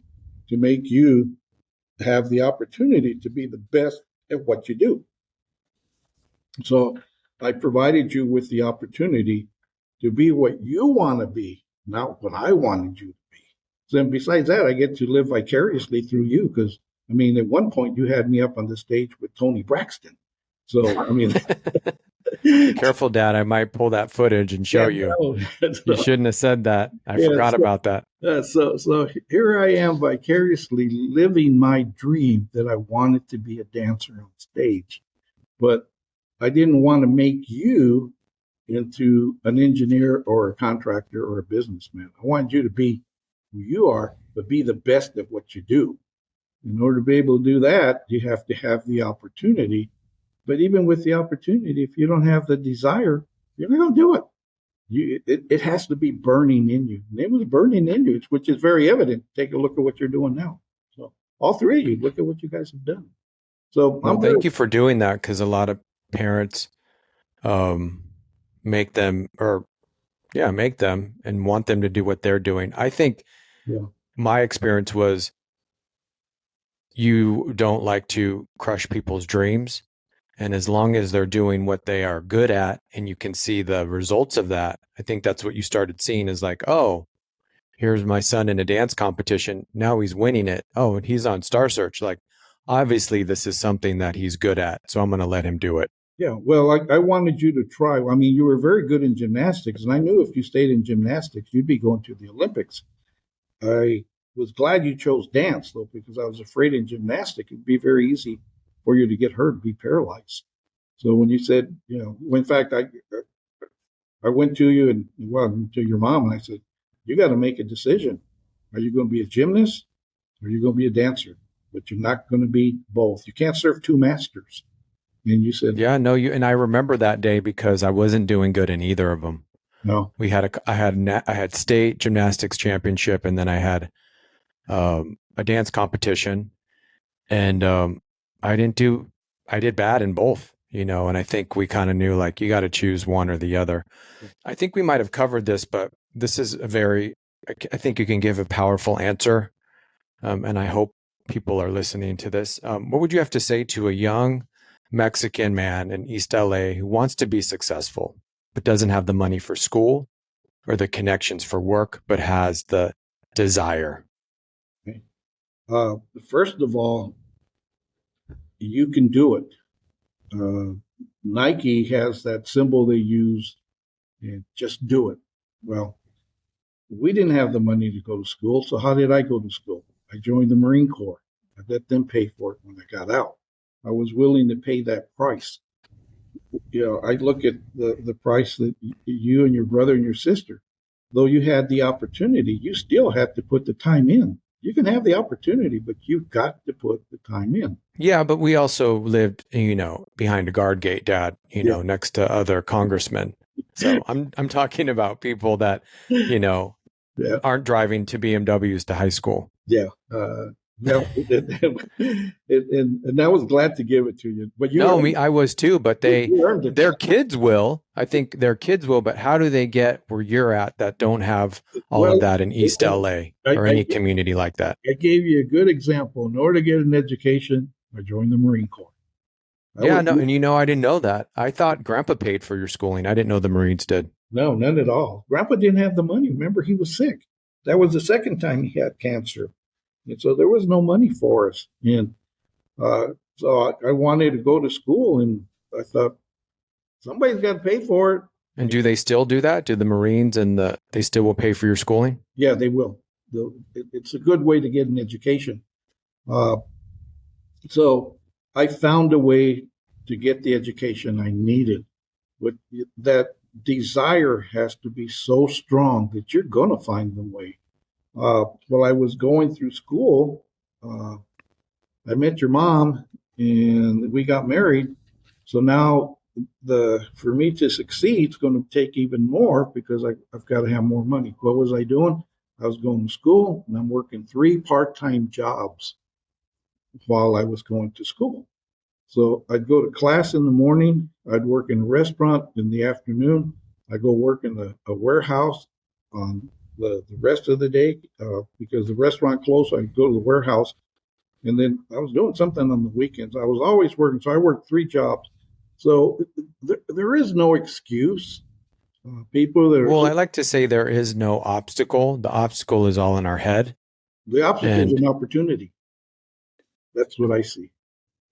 to make you have the opportunity to be the best at what you do?" So I provided you with the opportunity to be what you want to be, not what I wanted you to be. So then besides that, I get to live vicariously through you because, I mean, at one point you had me up on the stage with Tony Braxton. So, I mean, Be careful, Dad. I might pull that footage and show yeah, you. no. You So, shouldn't have said that. I yeah, forgot about that. so here I am vicariously living my dream that I wanted to be a dancer on stage, but I didn't want to make you into an engineer or a contractor or a businessman. I wanted you to be who you are, but be the best at what you do. In order to be able to do that, you have to have the opportunity. But even with the opportunity, if you don't have the desire, you're not going to do it. It has to be burning in you. And it was burning in you, which is very evident. Take a look at what you're doing now. So all three of you, look at what you guys have done. So Well, thank you for doing that, because a lot of parents um, make them, or make them and want them to do what they're doing. I think yeah, my experience was you don't like to crush people's dreams. And as long as they're doing what they are good at and you can see the results of that, I think that's what you started seeing is like, oh, here's my son in a dance competition. Now he's winning it. Oh, and he's on Star Search. Like, obviously, this is something that he's good at. So I'm going to let him do it. yeah. Well, I wanted you to try. I mean, you were very good in gymnastics, and I knew if you stayed in gymnastics, you'd be going to the Olympics. I was glad you chose dance, though, because I was afraid in gymnastics it'd be very easy for you to get hurt and be paralyzed. So when you said, in fact, I went to you and to your mom, and I said, you got to make a decision. Are you going to be a gymnast or are you going to be a dancer? But you're not going to be both. You can't serve two masters. And you said, Yeah, no, and I remember that day because I wasn't doing good in either of them. no. I had state gymnastics championship, and then I had a dance competition, and I did bad in both, and I think we kind of knew like you got to choose one or the other. I think we might have covered this, but this is I think you can give a powerful answer. And I hope people are listening to this. What would you have to say to a young Mexican man in East LA who wants to be successful, but doesn't have the money for school or the connections for work, but has the desire? Okay. First of all, you can do it. Uh, Nike has that symbol they use, and just do it. Well, we didn't have the money to go to school, so how did I go to school? I joined the Marine Corps. I let them pay for it when I got out. I was willing to pay that price. I look at the price that you and your brother and your sister, though you had the opportunity, you still had to put the time in. You can have the opportunity, but you've got to put the time in. Yeah, but we also lived, behind a guard gate, Dad, next to other congressmen. So I'm talking about people that, Yeah, aren't driving to BMWs to high school. yeah. No, and I was glad to give it to you. But No, I was too, but you earned it. their kids will. I think their kids will, but how do they get where you're at that don't have all Well, of that in East LA or any community like that? I gave you a good example. In order to get an education, I joined the Marine Corps. Yeah, no, and I didn't know that. I thought Grandpa paid for your schooling. I didn't know the Marines did. No, none at all. Grandpa didn't have the money. Remember, he was sick. That was the second time he had cancer. And so there was no money for us. And so I wanted to go to school, and I thought, somebody's got to pay for it. And do they still do that? Do the Marines they still will pay for your schooling? Yeah, they will. It's a good way to get an education. So I found a way to get the education I needed. But that desire has to be so strong that you're going to find the way. While I was going through school, I met your mom and we got married. So now for me to succeed, it's going to take even more because I've got to have more money. What was I doing? I was going to school and I'm working 3 part-time jobs while I was going to school. So I'd go to class in the morning. I'd work in a restaurant in the afternoon. I go work in a warehouse on the rest of the day because the restaurant closed. I'd go to the warehouse, and then I was doing something on the weekends. I was always working, so I worked 3 jobs. So there is no excuse. People that are Well, I like to say there is no obstacle. The obstacle is all in our head. the obstacle is And an opportunity. That's what I see.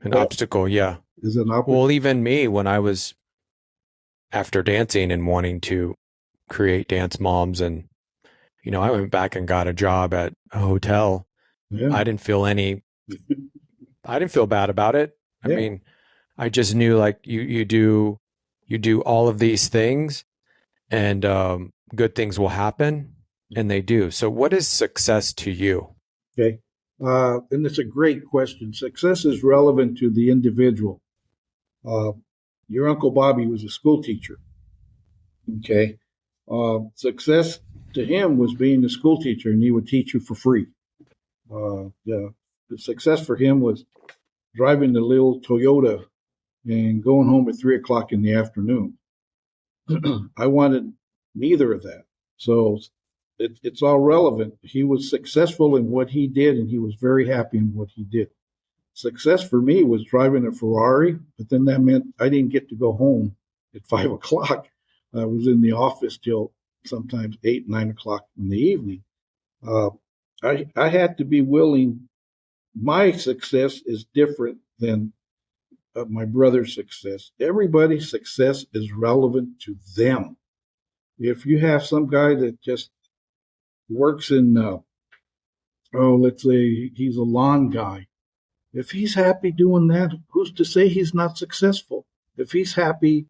an That obstacle, yeah. is an opportunity. Well, even me, when I was after dancing and wanting to create Dance Moms, and, I went back and got a job at a hotel. Yeah, I didn't feel I didn't feel bad about it. I yeah. mean, I just knew like you do all of these things and good things will happen, and they do. So what is success to you? Okay. And it's a great question. Success is relevant to the individual. Uh, your Uncle Bobby was a school teacher. Okay. Success to him was being a school teacher, and he would teach you for free. The success for him was driving the little Toyota and going home at 3 o'clock in the afternoon. I wanted neither of that. So it's all relevant. He was successful in what he did, and he was very happy in what he did. Success for me was driving a Ferrari, but then that meant I didn't get to go home at 5 o'clock. I was in the office till sometimes 8, 9 o'clock in the evening. Uh, I had to be willing. My success is different than my brother's success. Everybody's success is relevant to them. If you have some guy that just works in, let's say he's a lawn guy, if he's happy doing that, who's to say he's not successful? If he's happy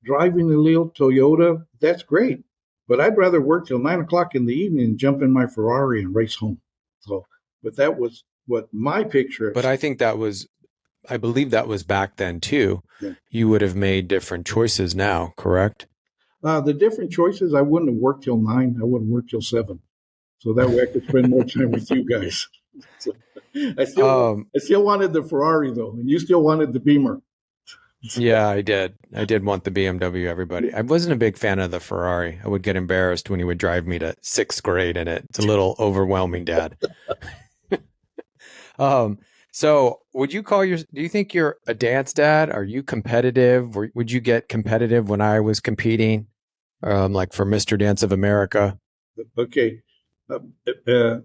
driving a little Toyota, that's great. But I'd rather work till 9 o'clock in the evening and jump in my Ferrari and race home. So, but that was what my picture of. But I believe that was back then too. Yeah. You would have made different choices now, correct? The different choices, I wouldn't have worked till 9. I would have worked till 7. So that way I could spend more time with you guys. So I still wanted the Ferrari though, and you still wanted the Beamer. Yeah, I did. I did want the BMW, everybody. I wasn't a big fan of the Ferrari. I would get embarrassed when he would drive me to 6th grade in it. It's a little overwhelming, Dad. So do you think you're a dance dad? Are you competitive? Would you get competitive when I was competing, like for Mr. Dance of America? Okay. Uh, uh,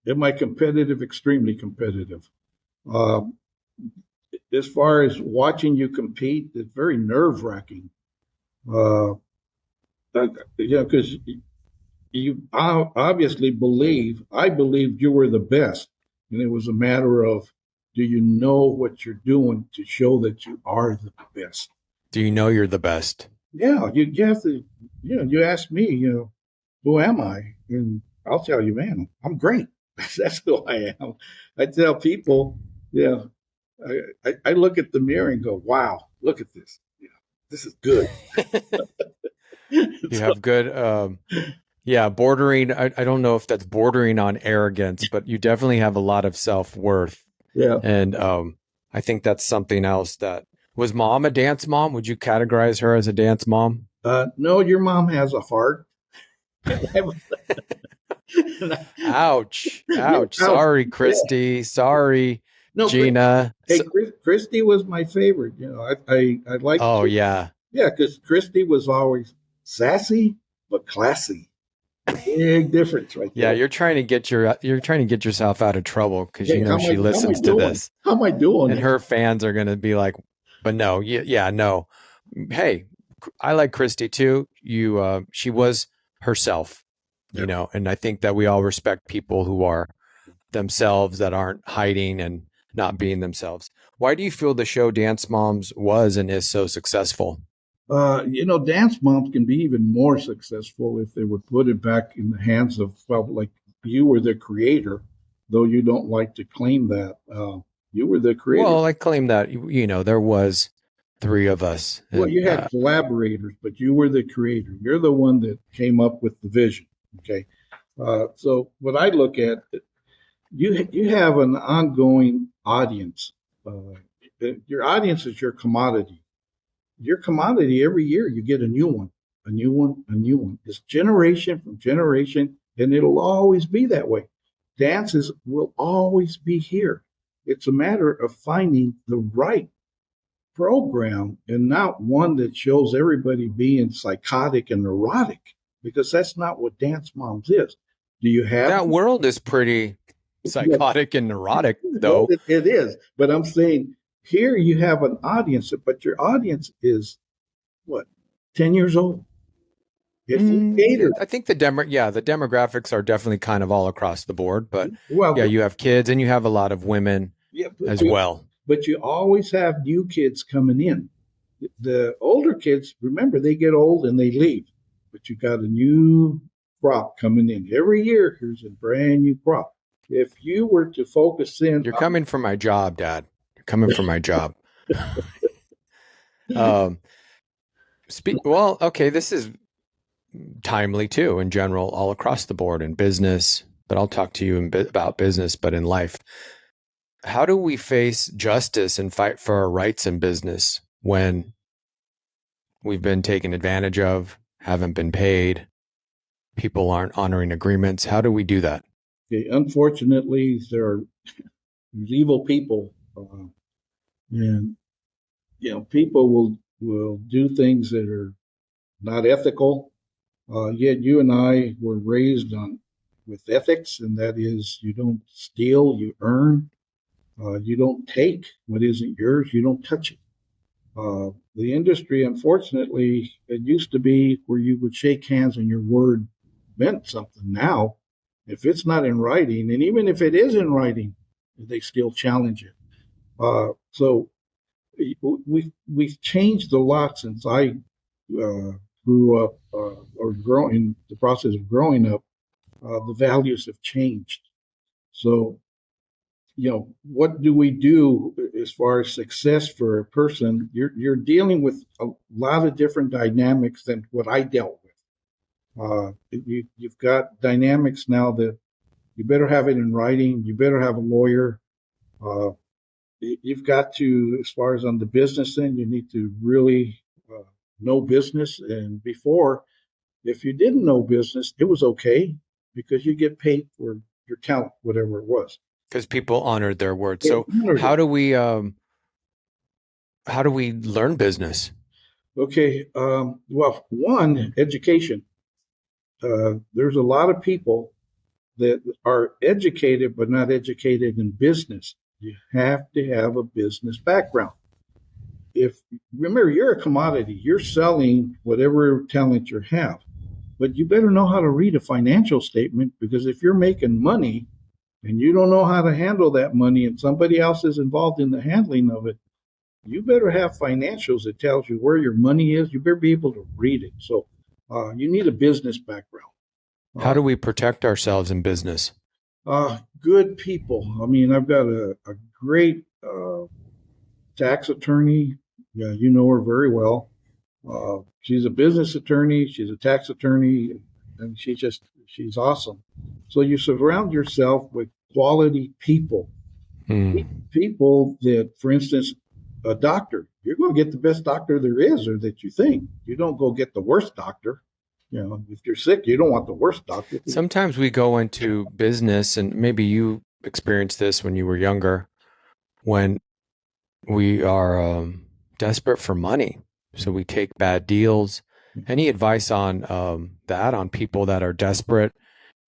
am I competitive? Extremely competitive. Um, as far as watching you compete, it's very nerve wracking. Uh, because you obviously I believed you were the best. And it was a matter of, do you know what you're doing to show that you are the best? Do you know you're the best? Yeah, you have to, you ask me, who am I? And I'll tell you, man, I'm great. That's who I am. I tell people, yeah, I look at the mirror and go, wow, look at this. This is good. You So, have good, yeah, bordering. I don't know if that's bordering on arrogance, but you definitely have a lot of self-worth. yeah. And I think that's something else that was mom a dance mom? Would you categorize her as a dance mom? No, your mom has a heart. Ouch. Yeah, Ouch. Sorry, Christy. Sorry, no, Gina. hey, Christy was my favorite. I like. Oh, yeah. Yeah, because Christy was always sassy but classy. Big difference right Yeah, there. you're trying to get yourself out of trouble because Hey, she how am I listens to doing? this, How am I doing? and her fans are going to be like, but no, yeah, no. Hey, I like Christy too. She was herself, Yeah. and I think that we all respect people who are themselves, that aren't hiding and not being themselves. Why do you feel the show Dance Moms was and is so successful? Dance moms can be even more successful if they would put it back in the hands of, well, like you were the creator, though you don't like to claim that. You were the creator. Well, I claim that there was three of us, Well, and you had collaborators, but you were the creator. You're the one that came up with the vision. Okay. So what I look at, you have an ongoing audience. your audience is your commodity. Your commodity every year, you get a new one, a new one, a new one. It's generation from generation, and it'll always be that way. Dances will always be here. It's a matter of finding the right program and not one that shows everybody being psychotic and neurotic, because that's not what Dance Moms is. Do you have That world is pretty psychotic and neurotic, though. it is, but I'm saying here you have an audience, but your audience is what, 10 years old? If you cater, I think the demographics are definitely kind of all across the board, but well, yeah, you have kids and you have a lot of women yeah, as well. but you always have new kids coming in. The older kids, remember, they get old and they leave, but you got a new crop coming in every year. Here's a brand new crop. If you were to focus in, You're coming for my job, Dad. You're coming for my job. Well, okay, this is timely too in general, all across the board in business, but I'll talk to you about business, but in life. How do we face justice and fight for our rights in business when we've been taken advantage of, haven't been paid, people aren't honoring agreements? How do we do that? okay, unfortunately, there's evil people, and people will do things that are not ethical. Yet you and I were raised with ethics, and that is, you don't steal, you earn. You don't take what isn't yours. You don't touch it. The industry, unfortunately, it used to be where you would shake hands and your word meant something. Now, if it's not in writing, and even if it is in writing, they still challenge it. So we've changed a lot since I grew up or grow in the process of growing up. The values have changed. So what do we do as far as success for a person? You're dealing with a lot of different dynamics than what I dealt with. You've got dynamics now that you better have it in writing. You better have a lawyer. You've got to, as far as on the business end, you need to really know business. And before, if you didn't know business, it was okay because you get paid for your talent, whatever it was. Because people honored their word. So how do we learn business? Okay. Well, one, education. There's a lot of people that are educated but not educated in business. You have to have a business background. Remember, you're a commodity. You're selling whatever talent you have, but you better know how to read a financial statement, because if you're making money and you don't know how to handle that money and somebody else is involved in the handling of it, you better have financials that tells you where your money is. You better be able to read it. So you need a business background. How do we protect ourselves in business? Good people. I mean, I've got a great tax attorney. Yeah, you know her very well. She's a business attorney. She's a tax attorney, and she's awesome. So you surround yourself with quality people. People that, for instance, a doctor, you're going to get the best doctor there is, or that you think. You don't go get the worst doctor. If you're sick, you don't want the worst doctor. Sometimes we go into business, and maybe you experienced this when you were younger, when we are desperate for money. So we take bad deals. Any advice on that, on people that are desperate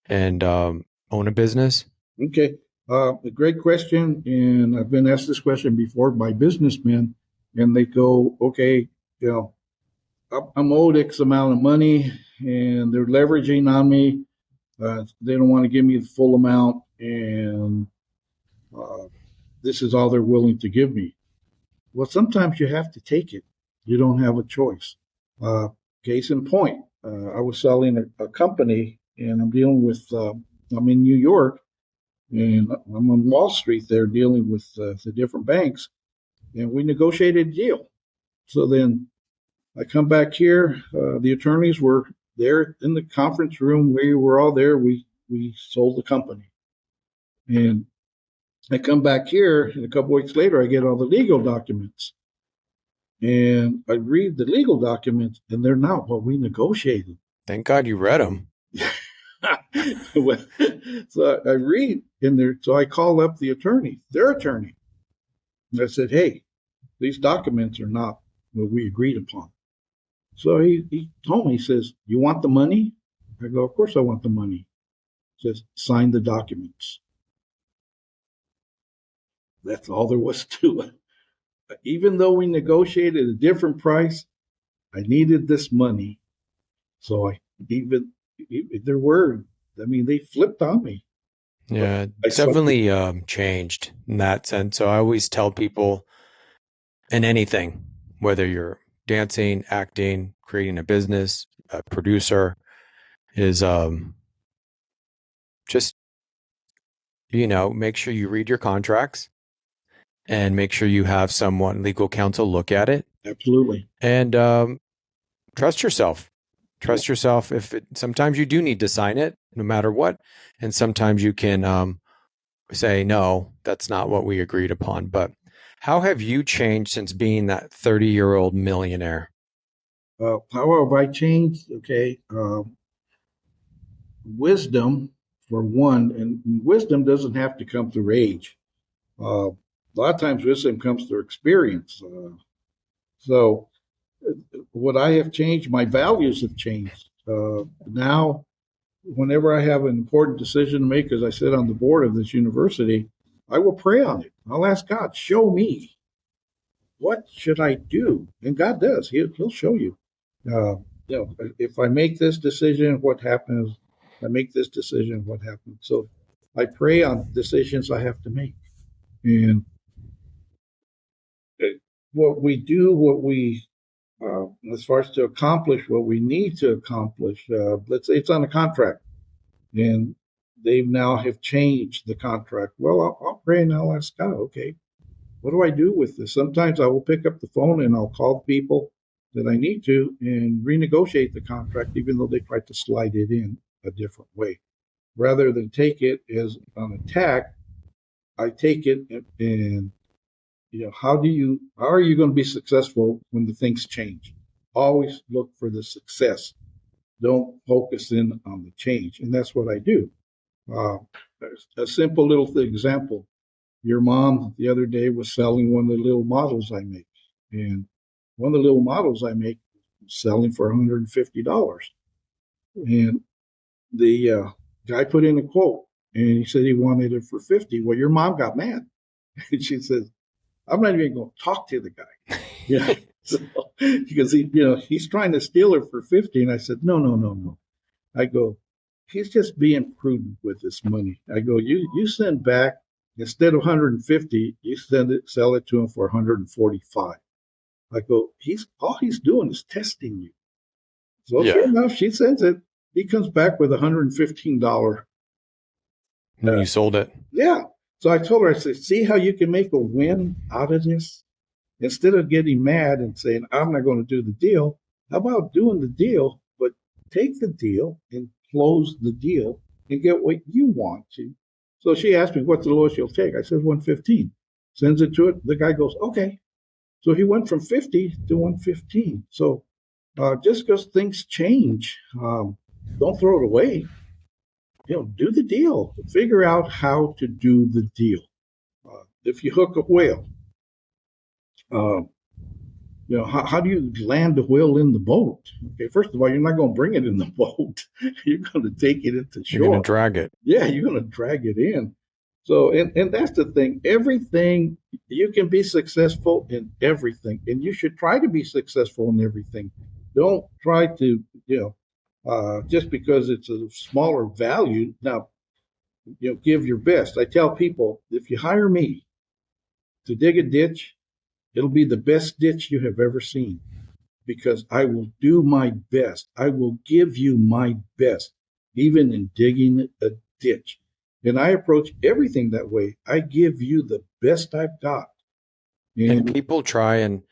and own a business? Okay. A great question. And I've been asked this question before by businessmen, and they go, okay, I'm owed X amount of money and they're leveraging on me. They don't want to give me the full amount, and this is all they're willing to give me. Well, sometimes you have to take it. You don't have a choice. Case in point, I was selling a company, and I'm dealing with, I'm in New York, and I'm on Wall Street there dealing with the different banks, and we negotiated a deal. So then I come back here. The attorneys were there in the conference room. We were all there. We sold the company. And I come back here, and a couple weeks later, I get all the legal documents. And I read the legal documents, and they're not what we negotiated. Thank God you read them. So I read in there. So I call up the attorney, their attorney. And I said, hey, these documents are not what we agreed upon. So he told me, he says, you want the money? I go, of course I want the money. He says, sign the documents. That's all there was to it. Even though we negotiated a different price, I needed this money. So I even their word. I mean, they flipped on me. Yeah, it's definitely changed in that sense. So I always tell people in anything, whether you're dancing, acting, creating a business, a producer, is just, make sure you read your contracts and make sure you have someone, legal counsel, look at it. Absolutely. And trust yourself. Trust yourself. Sometimes you do need to sign it no matter what. And sometimes you can say, no, that's not what we agreed upon. But how have you changed since being that 30-year-old millionaire? How have I changed? Okay. Wisdom, for one, and wisdom doesn't have to come through age. A lot of times, wisdom comes through experience. So, what I have changed, my values have changed. Now, whenever I have an important decision to make, as I sit on the board of this university, I will pray on it. I'll ask God, show me, what should I do? And God does. He'll show you. If I make this decision, what happens? I make this decision, what happens? So I pray on decisions I have to make. And what we do, as far as to accomplish what we need to accomplish, let's say it's on a contract, and they now have changed the contract. Well, I'll pray and I'll ask God, okay, what do I do with this? Sometimes I will pick up the phone and I'll call people that I need to and renegotiate the contract, even though they tried to slide it in a different way. Rather than take it as an attack, I take it and how are you going to be successful when the things change? Always look for the success. Don't focus in on the change. And that's what I do. A simple little example. Your mom the other day was selling one of the little models I make. And one of the little models I make is selling for $150. And the guy put in a quote and he said he wanted it for $50. Well, your mom got mad. And she says, I'm not even going to talk to the guy. Yeah. So, because he's trying to steal her for $50. And I said, no. I go, he's just being prudent with this money. I go, you send back, instead of 150, you sell it to him for 145. I go, all he's doing is testing you. So sure enough, she sends it. He comes back with $115. And you sold it. Yeah. So I told her, I said, see how you can make a win out of this? Instead of getting mad and saying, I'm not going to do the deal, how about doing the deal, but take the deal and close the deal and get what you want to. So she asked me, what's the lowest you'll take? I said, 115. Sends it to it. The guy goes, okay. So he went from 50 to 115. So just because things change, don't throw it away. Do the deal. Figure out how to do the deal. If you hook a whale, how do you land a whale in the boat? Okay, first of all, you're not going to bring it in the boat. You're going to take it into shore. You're going to drag it. Yeah, you're going to drag it in. So, and that's the thing. Everything, you can be successful in everything, and you should try to be successful in everything. Don't try to, just because it's a smaller value. Now, give your best. I tell people, if you hire me to dig a ditch, it'll be the best ditch you have ever seen, because I will do my best. I will give you my best, even in digging a ditch. And I approach everything that way. I give you the best I've got. And people try, and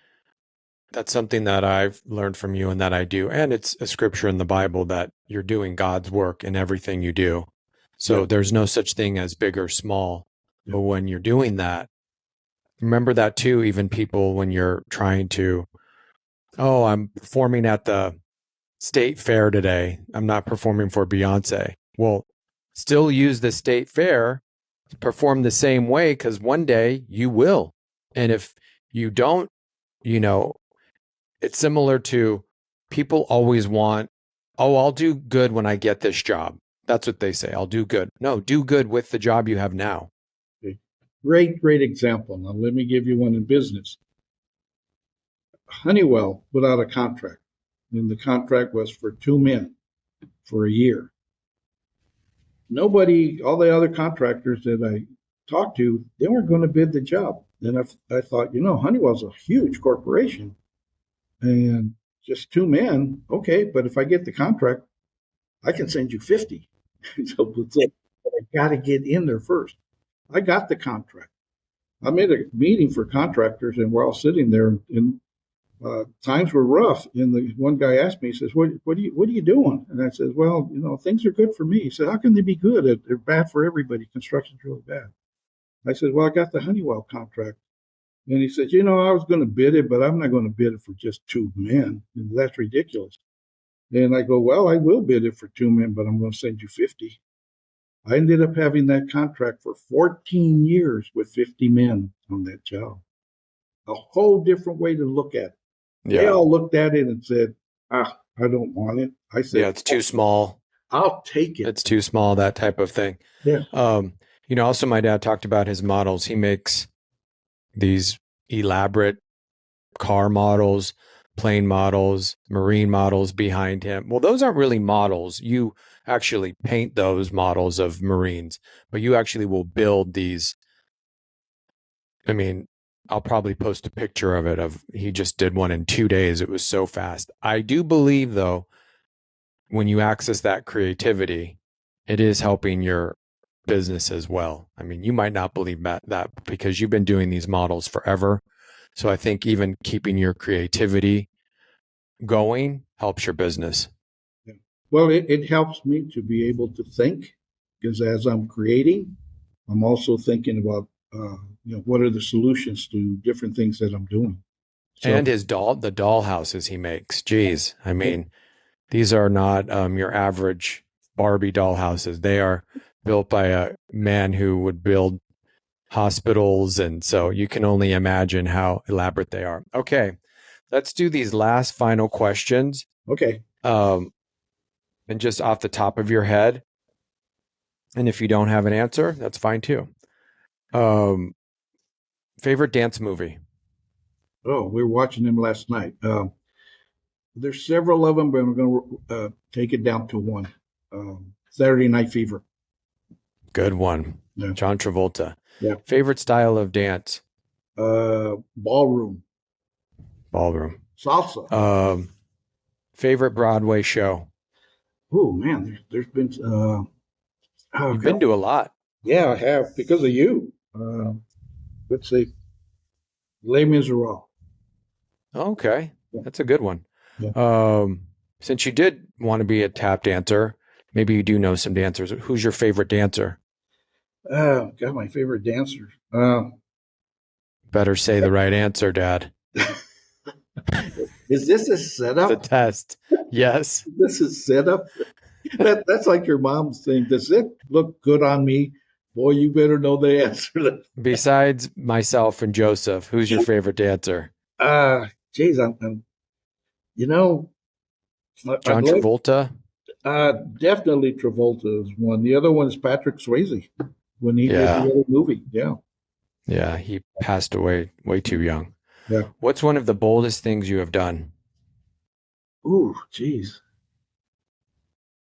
that's something that I've learned from you and that I do. And it's a scripture in the Bible that you're doing God's work in everything you do. So there's no such thing as big or small. Yeah. But when you're doing that, remember that too, even people when you're trying to, oh, I'm performing at the state fair today. I'm not performing for Beyonce. Well, still use the state fair to perform the same way because one day you will. And if you don't, you know, it's similar to people always want, oh, I'll do good when I get this job. That's what they say. I'll do good. No, do good with the job you have now. Okay. Great example. Now, let me give you one in business. Honeywell put out a contract, and the contract was for 2 men for a year. Nobody, all the other contractors that I talked to, they weren't going to bid the job. And I thought, Honeywell's a huge corporation, and just 2 men, okay, but if I get the contract, I can send you 50. So I got to get in there first. I got the contract. I made a meeting for contractors, and we're all sitting there, and times were rough. And the one guy asked me, he says, "What are you doing?" And I said, "Well, things are good for me." He said, "How can they be good? They're bad for everybody. Construction's really bad." I said, "Well, I got the Honeywell contract." And he said, "I was going to bid it, but I'm not going to bid it for just 2 men. That's ridiculous." And I go, "Well, I will bid it for 2 men, but I'm going to send you 50." I ended up having that contract for 14 years with 50 men on that job. A whole different way to look at it. They all looked at it and said, I don't want it. I said, yeah, it's too small. I'll take it. It's too small, that type of thing. Yeah. Also my dad talked about his models. He makes these elaborate car models, plane models, marine models behind him. Well, those aren't really models. You actually paint those models of Marines, but you actually will build these. I mean, I'll probably post a picture of it. He just did one in 2 days. It was so fast. I do believe, though, when you access that creativity, it is helping your business as well. I mean, you might not believe that because you've been doing these models forever. So I think even keeping your creativity going helps your business. Yeah. Well, it helps me to be able to think, because as I'm creating, I'm also thinking about, what are the solutions to different things that I'm doing. So, And the doll houses he makes. Geez, I mean, these are not your average Barbie doll houses. They are built by a man who would build hospitals. And so you can only imagine how elaborate they are. Okay, let's do these last final questions. okay. And just off the top of your head. And if you don't have an answer, that's fine too. Favorite dance movie? Oh, we were watching them last night. There's several of them, but I'm going to take it down to one. Saturday Night Fever. Good one. Yeah. John Travolta. Yeah. Favorite style of dance? Ballroom. Ballroom. Salsa. Favorite Broadway show? Oh, man, there's been... You've been to a lot. Yeah, I have, because of you. Let's see. Les Miserables. Okay. That's a good one. Yeah. Since you did want to be a tap dancer, maybe you do know some dancers. Who's your favorite dancer? God, my favorite dancer. Better say the right answer, Dad. Is this a setup? The test. Yes. This is setup. That's like your mom saying, "Does it look good on me?" Boy, you better know the answer. Besides myself and Joseph, who's your favorite dancer? Geez, I'm John Travolta? Definitely Travolta is one. The other one is Patrick Swayze when he did the other movie. Yeah. Yeah, he passed away way too young. Yeah. What's one of the boldest things you have done? Ooh, geez.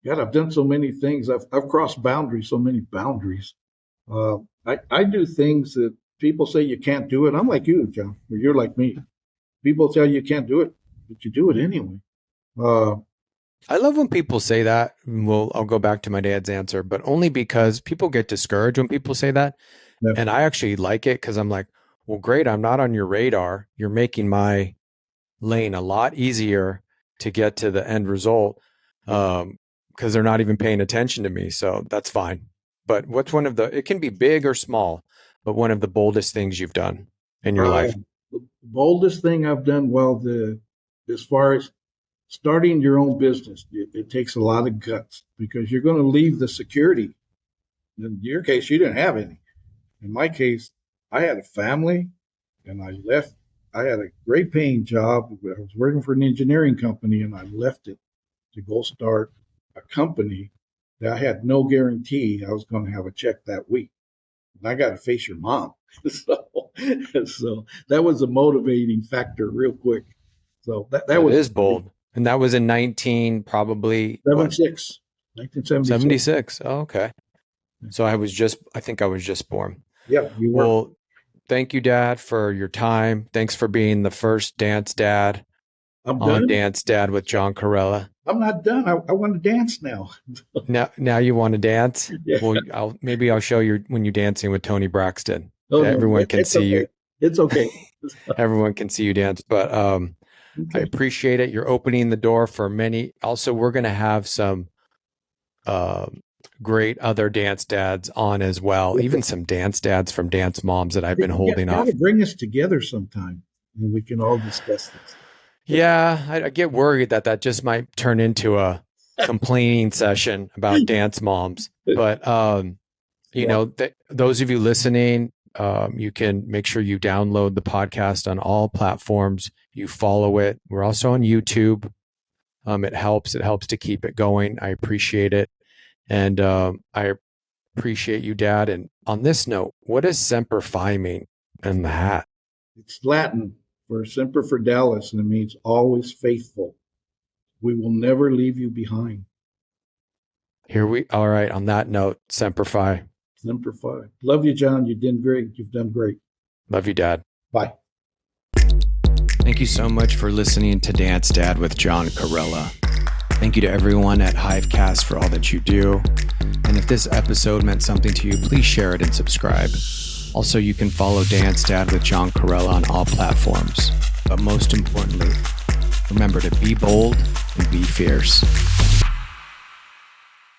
God, I've done so many things. I've crossed boundaries, so many boundaries. I do things that people say you can't do it. I'm like you, John, or you're like me. People tell you can't do it, but you do it anyway. I love when people say that. Well, I'll go back to my dad's answer, but only because people get discouraged when people say that. Yeah. And I actually like it because I'm like, well, great. I'm not on your radar. You're making my lane a lot easier to get to the end result because they're not even paying attention to me. So that's fine. But what's one of it can be big or small. but one of the boldest things you've done in your life. The boldest thing I've done, well, as far as starting your own business, it takes a lot of guts because you're going to leave the security. In your case, you didn't have any. In my case, I had a family, and I left. I had a great paying job. I was working for an engineering company, and I left it to go start a company that I had no guarantee I was going to have a check that week. And I got to face your mom. So that was a motivating factor real quick. So that was bold. And that was in 1976. Oh, okay. So I think I was just born. Yeah, you were. Well, thank you, Dad, for your time. Thanks for being the first Dance Dad on Dance Dad with John Corella. I'm not done. I want to dance now. Now you want to dance? Yeah. Well, maybe I'll show you when you're dancing with Tony Braxton. Oh, Everyone can see you. It's okay. Everyone can see you dance, but Okay. I appreciate it. You're opening the door for many. Also, we're going to have some great other dance dads on as well. Even some dance dads from dance moms that I've been holding off. You got to bring us together sometime, and we can all discuss this. Yeah, I get worried that just might turn into a complaining session about dance moms. But you know, those of you listening, you can make sure you download the podcast on all platforms. You follow it. We're also on YouTube. It helps to keep it going. I appreciate it. And I appreciate you, Dad. And on this note, what does Semper Fi mean in the hat? It's Latin for Semper Fidelis, and it means always faithful. We will never leave you behind. All right. On that note, Semper Fi. Semper Fi. Love you, John. You did great. You've done great. Love you, Dad. Bye. Thank you so much for listening to Dance Dad with John Corella. Thank you to everyone at Hivecast for all that you do. And if this episode meant something to you, please share it and subscribe. Also, you can follow Dance Dad with John Corella on all platforms. But most importantly, remember to be bold and be fierce.